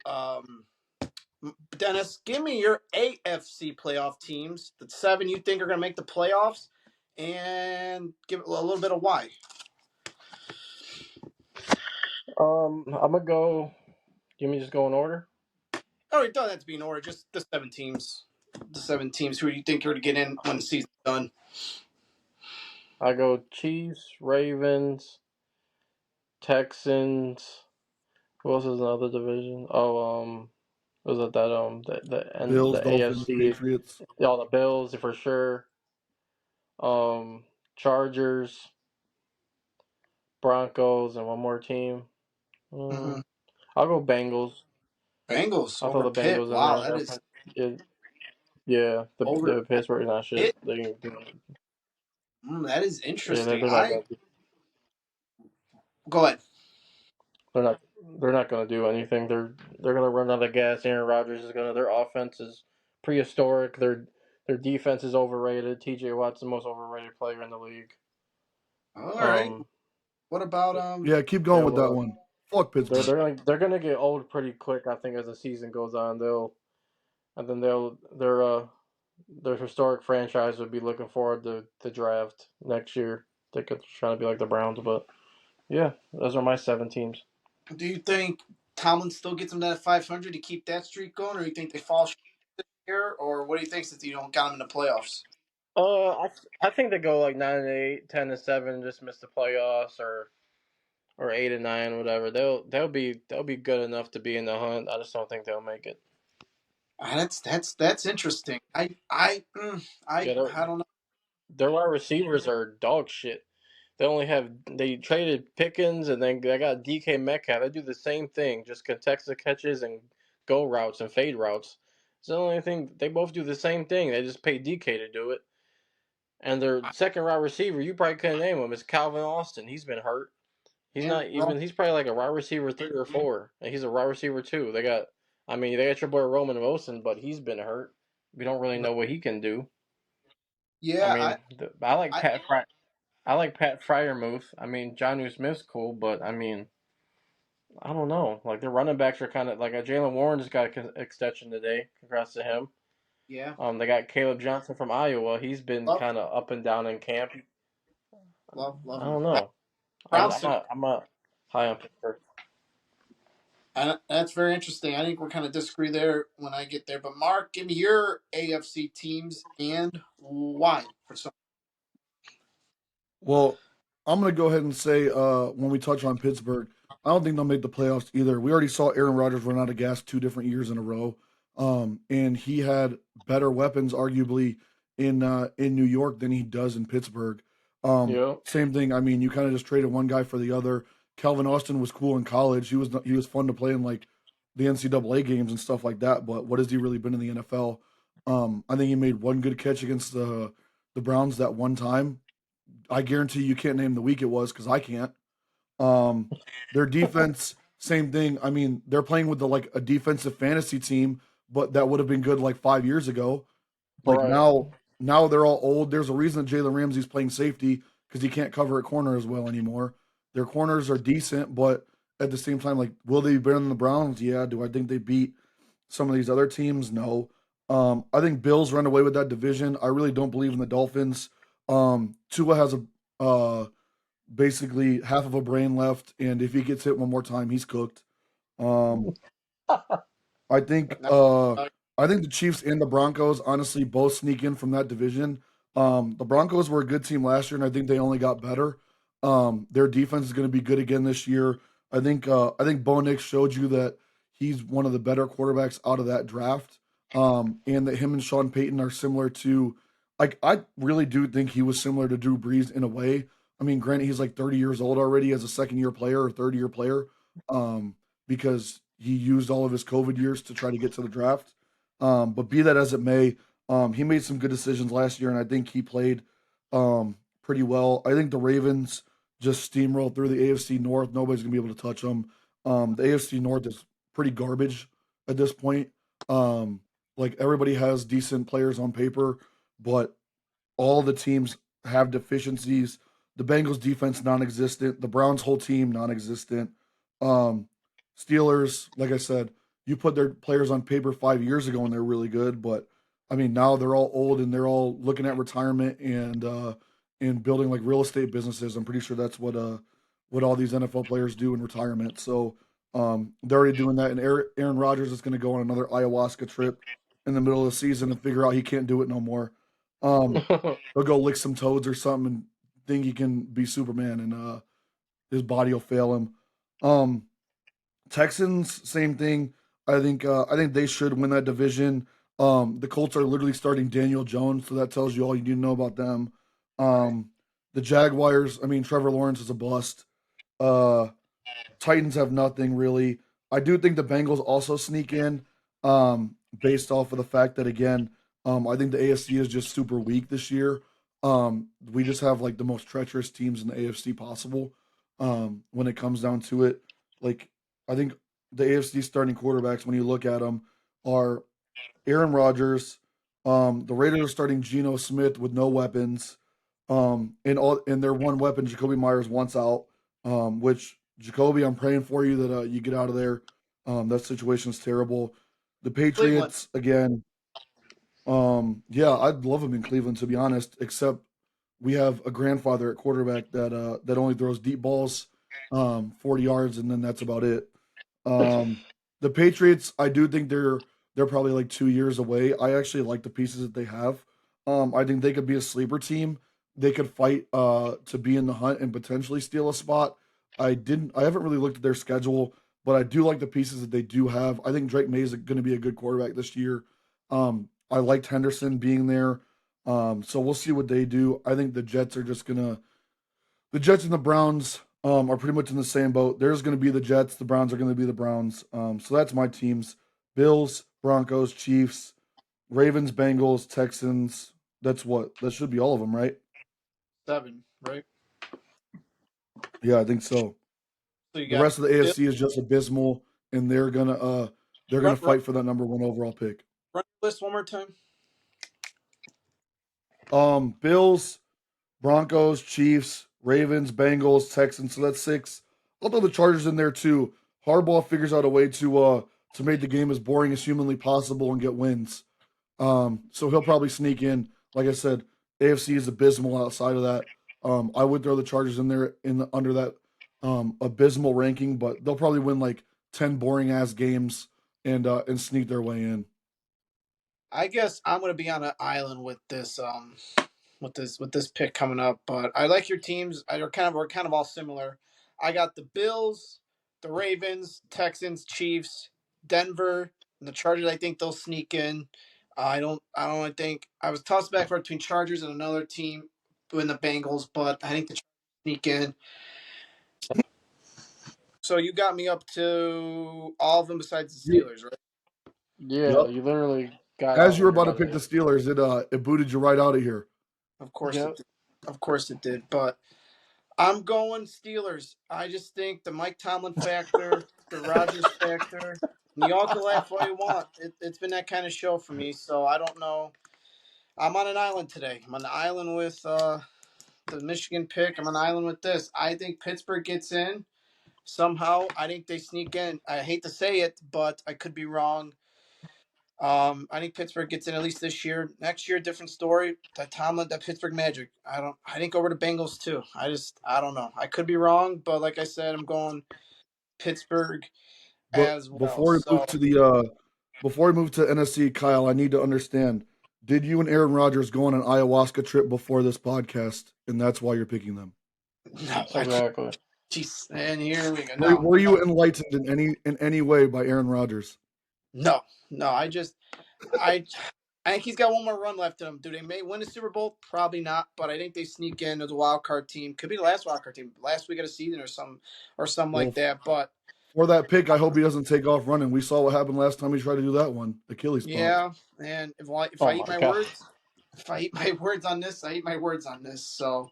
[SPEAKER 1] Dennis, give me your AFC playoff teams, the 7 you think are going to make the playoffs, and give a little bit of why.
[SPEAKER 2] I'm gonna go. Give me just go in order.
[SPEAKER 1] Oh, it doesn't have to be in order, just the 7 teams. The 7 teams who you think are going to get in when the season's done.
[SPEAKER 2] I go Chiefs, Ravens, Texans. Who else is another division? Oh, was it that
[SPEAKER 3] Bills,
[SPEAKER 2] the
[SPEAKER 3] Dolphins,
[SPEAKER 2] AFC?
[SPEAKER 3] Patriots.
[SPEAKER 2] Yeah, the Bills for sure. Chargers, Broncos, and one more team.
[SPEAKER 1] Mm-hmm.
[SPEAKER 2] I'll go Bengals.
[SPEAKER 1] Bengals
[SPEAKER 2] I'll throw
[SPEAKER 1] over
[SPEAKER 2] the
[SPEAKER 1] Pitt.
[SPEAKER 2] Bengals in
[SPEAKER 1] Wow,
[SPEAKER 2] there.
[SPEAKER 1] that is
[SPEAKER 2] Yeah,
[SPEAKER 1] over
[SPEAKER 2] the Pittsburgh not shit.
[SPEAKER 1] Pitt. That is
[SPEAKER 2] Yeah,
[SPEAKER 1] interesting.
[SPEAKER 2] they're not gonna
[SPEAKER 1] Go ahead.
[SPEAKER 2] they're not they're not gonna do anything. They're gonna run out of gas. Aaron Rodgers is gonna. Their offense is prehistoric. Their defense is overrated. T.J. Watt's the most overrated player in the league.
[SPEAKER 1] All right.
[SPEAKER 2] Um,
[SPEAKER 1] What about
[SPEAKER 3] Yeah, keep
[SPEAKER 2] yeah,
[SPEAKER 3] going with that
[SPEAKER 2] well,
[SPEAKER 3] one. Fuck
[SPEAKER 2] they're
[SPEAKER 3] Pittsburgh.
[SPEAKER 2] they're gonna get old pretty quick. I think as the season goes on, their historic franchise would be looking forward to the draft next year. They could try to be like the Browns, but yeah, those are my 7 teams.
[SPEAKER 1] do you think Tomlin still gets them that 500 to keep that streak going, or do you think they fall short this year, or what do you think since you don't got them in the playoffs?
[SPEAKER 2] I think they go like 9-8, 10-7, just miss the playoffs, or or 8 and 9, whatever. They'll be good enough to be in the hunt. I just don't think they'll make it.
[SPEAKER 1] That's interesting.
[SPEAKER 2] Yeah,
[SPEAKER 1] I don't know.
[SPEAKER 2] their wide receivers are dog shit. They traded Pickens and then they got DK Metcalf. They do the same thing, just contested catches and go routes and fade routes. It's the only thing they both do the same thing. They just pay DK to do it. And their second wide receiver, you probably couldn't name him, is Calvin Austin. He's been hurt. He's
[SPEAKER 1] And
[SPEAKER 2] not even. He's probably like a wide receiver 3 or 4, and he's a wide receiver 2. They got your boy Roman Wilson, but he's been hurt. We don't really know what he can do. I
[SPEAKER 1] yeah,
[SPEAKER 2] mean, I like
[SPEAKER 1] I
[SPEAKER 2] I like Pat Fryermuth. I mean, Jonnu Smith's cool, but I mean, I don't know. Like their running backs are kind of like Jalen Warren just got an extension today. Congrats to him.
[SPEAKER 1] yeah,
[SPEAKER 2] They got Caleb Johnson from Iowa. He's been
[SPEAKER 1] love
[SPEAKER 2] kind of up and down in camp.
[SPEAKER 1] love
[SPEAKER 2] I
[SPEAKER 1] him.
[SPEAKER 2] don't know.
[SPEAKER 1] Browns to me.
[SPEAKER 2] I'm not high on Pittsburgh.
[SPEAKER 1] And that's very interesting. I think we're kind of disagree there when I get there. But Mark, give me your AFC teams and why for some.
[SPEAKER 3] Well, I'm gonna go ahead and say when we touch on Pittsburgh, I don't think they'll make the playoffs either. We already saw Aaron Rodgers run out of gas 2 different years in a row, and he had better weapons, arguably, in New York than he does in Pittsburgh.
[SPEAKER 2] Yeah.
[SPEAKER 3] Same thing. I mean, you kind of just traded one guy for the other. Calvin Austin was cool in college. He was fun to play in like the NCAA games and stuff like that. But what has he really been in the NFL? I think he made one good catch against the Browns that one time. I guarantee you can't name the week it was because I can't. Um, their defense, same thing. I mean, they're playing with like a defensive fantasy team, but that would have been good like 5 years ago. Like
[SPEAKER 2] Right.
[SPEAKER 3] now they're all old. There's a reason that Jalen Ramsey's playing safety because he can't cover a corner as well anymore. Their corners are decent, but at the same time, like, will they be better than the Browns? Yeah. Do I think they beat some of these other teams? No. I think Bills run away with that division. I really don't believe in the Dolphins. Tua has a basically half of a brain left, and if he gets hit one more time, he's cooked. Um, I think
[SPEAKER 1] No,
[SPEAKER 3] I think the Chiefs and the Broncos honestly both sneak in from that division. The Broncos were a good team last year, and I think they only got better. Their defense is going to be good again this year. I think Bo Nix showed you that he's one of the better quarterbacks out of that draft, and that him and Sean Payton are similar to. Like I really do think he was similar to Drew Brees in a way. I mean, granted, he's like 30 years old already as a second year player or third year player. Um, because he used all of his COVID years to try to get to the draft. But be that as it may, he made some good decisions last year, and I think he played pretty well. I think the Ravens just steamrolled through the AFC North. Nobody's gonna be able to touch them. The AFC North is pretty garbage at this point. Um, like everybody has decent players on paper, but all the teams have deficiencies. The Bengals defense non-existent. The Browns whole team non-existent. Um, Steelers, like I said, you put their players on paper 5 years ago and they're really good, but I mean now they're all old and they're all looking at retirement and building like real estate businesses. I'm pretty sure that's what all these NFL players do in retirement. So they're already doing that. And Aaron Rodgers is going to go on another ayahuasca trip in the middle of the season and figure out he can't do it no more. Um, he'll go lick some toads or something and think he can be Superman, and his body will fail him. Um, Texans, same thing. I think they should win that division. The Colts are literally starting Daniel Jones, so that tells you all you need to know about them.
[SPEAKER 1] right.
[SPEAKER 3] Um, the Jaguars, I mean, Trevor Lawrence is a bust. Uh, Titans have nothing really. I do think the Bengals also sneak in, based off of the fact that again, I think the AFC is just super weak this year. We just have like the most treacherous teams in the AFC possible. When it comes down to it, like I think the AFC starting quarterbacks, when you look at them, are Aaron Rodgers. The Raiders are starting Geno Smith with no weapons. And their one weapon, Jacoby Myers, wants out. Which Jacoby, I'm praying for you that you get out of there. That situation is terrible. The
[SPEAKER 1] Cleveland.
[SPEAKER 3] Patriots again. Yeah, I'd love him in Cleveland to be honest. Except we have a grandfather at quarterback that only throws deep balls, 40 yards, and then that's about it. Um, the Patriots, I do think they're probably like 2 years away. I actually like the pieces that they have. I think they could be a sleeper team. They could fight to be in the hunt and potentially steal a spot. I haven't really looked at their schedule, but I do like the pieces that they do have. I think Drake May is going to be a good quarterback this year. I liked Henderson being there. So we'll see what they do. I think the Jets are just gonna the Jets and the Browns are pretty much in the same boat. There's gonna be the Jets, the Browns are gonna be the Browns. So that's my teams. Bills, Broncos, Chiefs, Ravens, Bengals, Texans. That should be all of them, right?
[SPEAKER 1] 7, right?
[SPEAKER 3] Yeah, I think so.
[SPEAKER 1] So you
[SPEAKER 3] The
[SPEAKER 1] got
[SPEAKER 3] rest of the
[SPEAKER 1] Bill.
[SPEAKER 3] AFC is just abysmal, and they're
[SPEAKER 1] Run,
[SPEAKER 3] gonna
[SPEAKER 1] run,
[SPEAKER 3] fight for that number one overall pick.
[SPEAKER 1] run your list one more time.
[SPEAKER 3] Bills, Broncos, Chiefs, Ravens, Bengals, Texans. So that's 6. I'll throw the Chargers in there too. Harbaugh figures out a way to make the game as boring as humanly possible and get wins. So he'll probably sneak in. Like I said, AFC is abysmal outside of that. I would throw the Chargers in there under that abysmal ranking, but they'll probably win like 10 boring ass games and sneak their way in.
[SPEAKER 1] I guess I'm gonna be on an island with this pick coming up, but I like your teams. We're kind of all similar. I got the Bills, the Ravens, Texans, Chiefs, Denver, and the Chargers. I think they'll sneak in. I don't think I was tossed back between Chargers and another team in the Bengals, but I think the Chargers sneak in. So you got me up to all of them besides the
[SPEAKER 3] Yep.
[SPEAKER 1] Steelers, right?
[SPEAKER 2] Yeah, you literally got
[SPEAKER 3] As
[SPEAKER 2] out
[SPEAKER 3] you
[SPEAKER 2] of
[SPEAKER 3] were
[SPEAKER 2] here
[SPEAKER 3] about to
[SPEAKER 2] by the
[SPEAKER 3] pick the
[SPEAKER 2] end.
[SPEAKER 3] Steelers, it booted you right out of here.
[SPEAKER 1] Of course it
[SPEAKER 2] Yep.
[SPEAKER 1] did. Of course it did. But I'm going Steelers. I just think the Mike Tomlin factor, the Rodgers factor, and you all can laugh all you want. It's been that kind of show for me, so I don't know. I'm on an island today. I'm on an island with the Michigan pick. I'm on an island with this. I think Pittsburgh gets in somehow. I think they sneak in. I hate to say it, but I could be wrong. I think Pittsburgh gets in at least this year. Next year, different story. That Tomlin, that Pittsburgh Magic. I don't. I think over to Bengals too. I don't know. I could be wrong, but like I said, I'm going Pittsburgh
[SPEAKER 3] But
[SPEAKER 1] as well. So
[SPEAKER 3] before we move to NFC, Kyle, I need to understand. Did you and Aaron Rodgers go on an ayahuasca trip before this podcast, and that's why you're picking them?
[SPEAKER 1] no, I can't.
[SPEAKER 2] Exactly.
[SPEAKER 1] Jeez, and here we go.
[SPEAKER 3] Were you enlightened in any way by Aaron Rodgers?
[SPEAKER 1] No, no. I, I think he's got one more run left in him. Do they may win the Super Bowl? Probably not, but I think they sneak in as a wild card team. Could be the last wild card team, last week of the season or something
[SPEAKER 3] Well,
[SPEAKER 1] like that. But
[SPEAKER 3] for that pick, I hope he doesn't take off running. We saw what happened last time he tried to do that one. Achilles popped.
[SPEAKER 1] yeah, and if
[SPEAKER 2] Oh
[SPEAKER 1] I eat
[SPEAKER 2] my
[SPEAKER 1] my
[SPEAKER 2] god.
[SPEAKER 1] words, if I eat my words on this, I eat my words on this. So,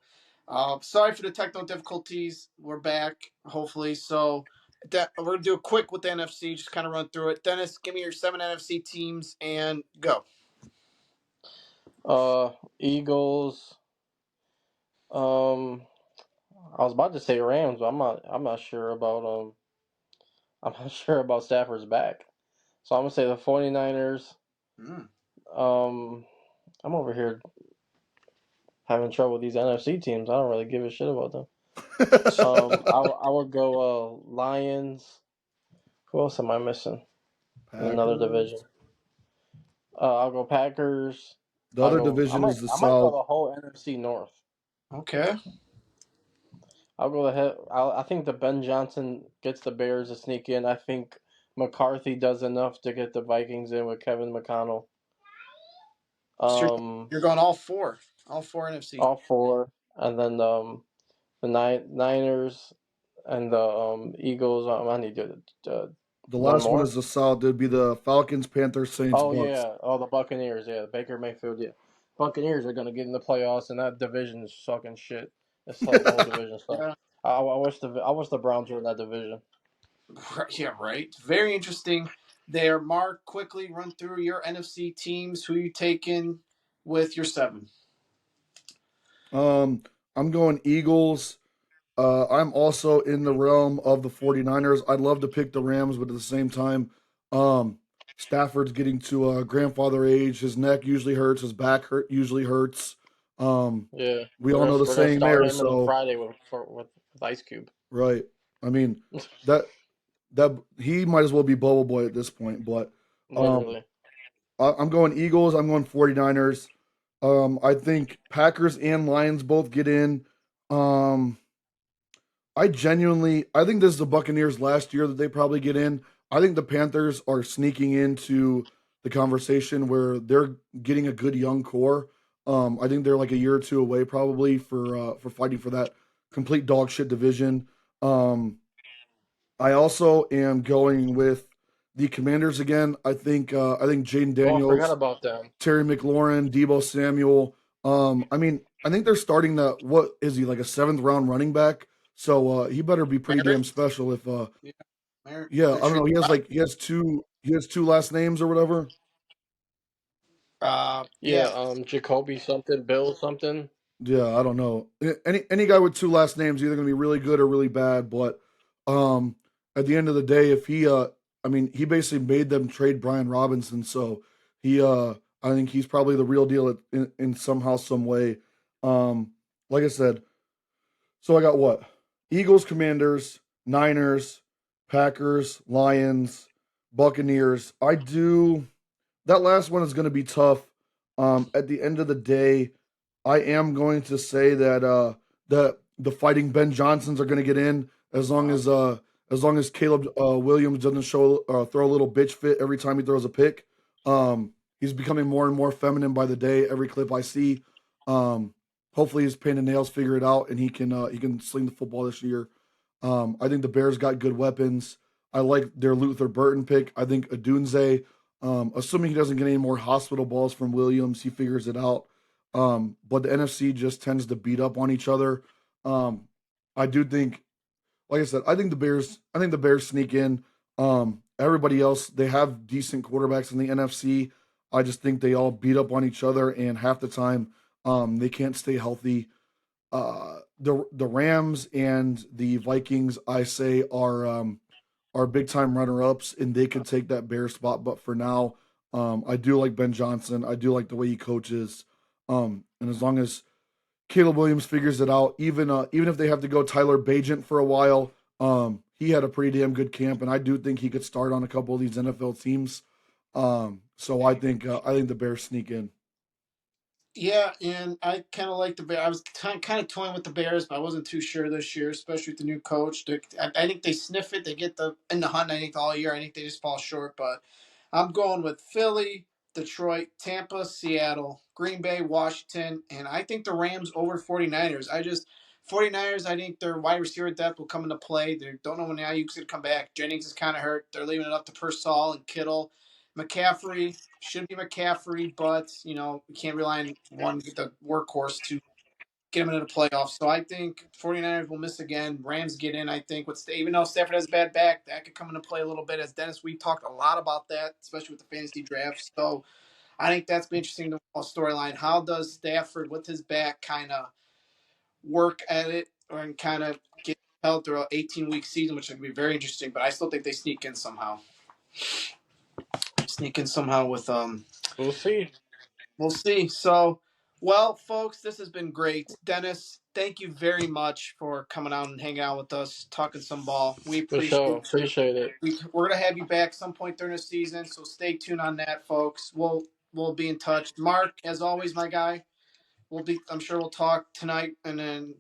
[SPEAKER 1] sorry for the technical difficulties. We're back, hopefully. So, we're gonna do a quick with the NFC, just kind of run through it. Dennis, give me your 7 NFC teams and go.
[SPEAKER 2] Eagles. Um, I was about to say Rams, but I'm not sure about I'm not sure about Stafford's back. So I'm gonna say the 49ers.
[SPEAKER 1] Mm.
[SPEAKER 2] Um, I'm over here having trouble with these NFC teams. I don't really give a shit about them. I would go Lions. Who else am I missing in another division?
[SPEAKER 3] Packers.
[SPEAKER 2] I'll go Packers.
[SPEAKER 3] The other division is the
[SPEAKER 2] I might go
[SPEAKER 3] South.
[SPEAKER 2] the whole NFC North.
[SPEAKER 1] Okay.
[SPEAKER 2] I'll go ahead. I think the Ben Johnson gets the Bears to sneak in. I think McCarthy does enough to get the Vikings in with Kevin McConnell.
[SPEAKER 1] So
[SPEAKER 2] Um,
[SPEAKER 1] you're going all four NFC.
[SPEAKER 2] all four, and then the Niners and the Eagles. I need to
[SPEAKER 3] The
[SPEAKER 2] one
[SPEAKER 3] last one is
[SPEAKER 2] more.
[SPEAKER 3] the South. It'd be the Falcons, Panthers, Saints,
[SPEAKER 2] Oh
[SPEAKER 3] Bucks.
[SPEAKER 2] yeah, oh the Buccaneers. Yeah, Baker Mayfield. Yeah, Buccaneers are gonna get in the playoffs, and that division is sucking shit. It's the whole division stuff.
[SPEAKER 1] Yeah.
[SPEAKER 2] I wish the Browns were in that division.
[SPEAKER 1] Yeah, right. Very interesting there. Mark, quickly run through your NFC teams. Who you taking with your 7?
[SPEAKER 3] I'm going Eagles. I'm also in the realm of the 49ers. I'd love to pick the Rams, but at the same time, um, Stafford's getting to grandfather age. His neck usually hurts. His usually hurts. Um,
[SPEAKER 2] Yeah,
[SPEAKER 3] we all know the
[SPEAKER 2] we're gonna
[SPEAKER 3] saying
[SPEAKER 2] start
[SPEAKER 3] there.
[SPEAKER 2] him in
[SPEAKER 3] So
[SPEAKER 2] Friday with Ice Cube.
[SPEAKER 3] right. I mean that that he might as well be Bubble Boy at this point. But um,
[SPEAKER 2] Literally.
[SPEAKER 3] I'm going Eagles. I'm going 49ers. I think Packers and Lions both get in. Um, I genuinely, I think this is the Buccaneers last year that they probably get in. I think the Panthers are sneaking into the conversation where they're getting a good young core. I think they're like a year or two away probably for fighting for that complete dog shit division. Um, I also am going with the Commanders again. I think Jaden
[SPEAKER 2] Oh, I forgot
[SPEAKER 3] Daniels,
[SPEAKER 2] about them.
[SPEAKER 3] Terry McLaurin, Debo Samuel. I think they're starting the what is he like a seventh round running back? So he better be pretty damn
[SPEAKER 1] Merritt.
[SPEAKER 3] special if
[SPEAKER 1] Yeah, Merritt.
[SPEAKER 3] yeah, I
[SPEAKER 1] Make
[SPEAKER 3] don't
[SPEAKER 1] sure.
[SPEAKER 3] know. He has two last names or whatever.
[SPEAKER 2] Yeah,
[SPEAKER 1] Yeah.
[SPEAKER 2] Jacoby something, Bill something.
[SPEAKER 3] Yeah, I don't know. Any guy with two last names either going to be really good or really bad. But um, at the end of the day, if he basically made them trade Brian Robinson. So he, I think he's probably the real deal in somehow, some way. Um, like I said, so I got what? Eagles, Commanders, Niners, Packers, Lions, Buccaneers. That last one is going to be tough. At the end of the day, I am going to say that the fighting Ben Johnsons are going to get in as long as Caleb Williams doesn't throw a little bitch fit every time he throws a pick. He's becoming more and more feminine by the day. Every clip I see. Um, Hopefully his pain and nails figure it out and he can sling the football this year. I think the Bears got good weapons. I like their Luther Burton pick. I think Adunze, assuming he doesn't get any more hospital balls from Williams, he figures it out. But the NFC just tends to beat up on each other. Um, I do think, like I said, I think the Bears. I think the Bears sneak in. Everybody else, they have decent quarterbacks in the NFC. I just think they all beat up on each other, and half the time, they can't stay healthy. The Rams and the Vikings, I say, are big time runner ups, and they could take that Bear spot. But for now, I do like Ben Johnson. I do like the way he coaches. And as long as Caleb Williams figures it out, even if they have to go Tyler Bagent for a while, he had a pretty damn good camp, and I do think he could start on a couple of these NFL teams. So I think the Bears sneak in.
[SPEAKER 1] Yeah, and I kind of like the Bears. I was kind of toying with the Bears, but I wasn't too sure this year, especially with the new coach. I think they sniff it. They get in the hunt. I think all year. I think they just fall short. But I'm going with Philly, Detroit, Tampa, Seattle, Green Bay, Washington, and I think the Rams over 49ers. 49ers, I think their wide receiver depth will come into play. They don't know when Ayuk's going to come back. Jennings is kind of hurt. They're leaving it up to Purcell and Kittle. McCaffrey should be McCaffrey, but we can't rely on one the workhorse to get him into the playoffs. So I think 49ers will miss again. Rams get in, I think, even though Stafford has a bad back, that could come into play a little bit. As Dennis, we talked a lot about that, especially with the fantasy draft. So I think that's be interesting to storyline. How does Stafford with his back kind of work at it and kind of get held through an 18-week season, which would be very interesting. But I still think they sneak in somehow. With
[SPEAKER 2] We'll see.
[SPEAKER 1] We'll see. So, well, folks, this has been great. Dennis, thank you very much for coming out and hanging out with us, talking some ball. We
[SPEAKER 2] For sure.
[SPEAKER 1] appreciate you.
[SPEAKER 2] Appreciate it.
[SPEAKER 1] We're gonna have you back some point during the season, so stay tuned on that, folks. We'll be in touch. Mark, as always, my guy. I'm sure we'll talk tonight and then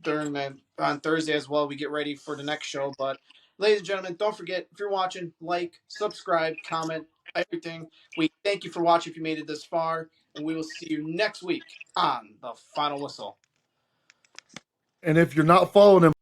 [SPEAKER 1] on Thursday as well. We get ready for the next show. But ladies and gentlemen, don't forget if you're watching, like, subscribe, comment, everything. We thank you for watching if you made it this far, and we will see you next week on the Final Whistle.
[SPEAKER 3] And if you're not following him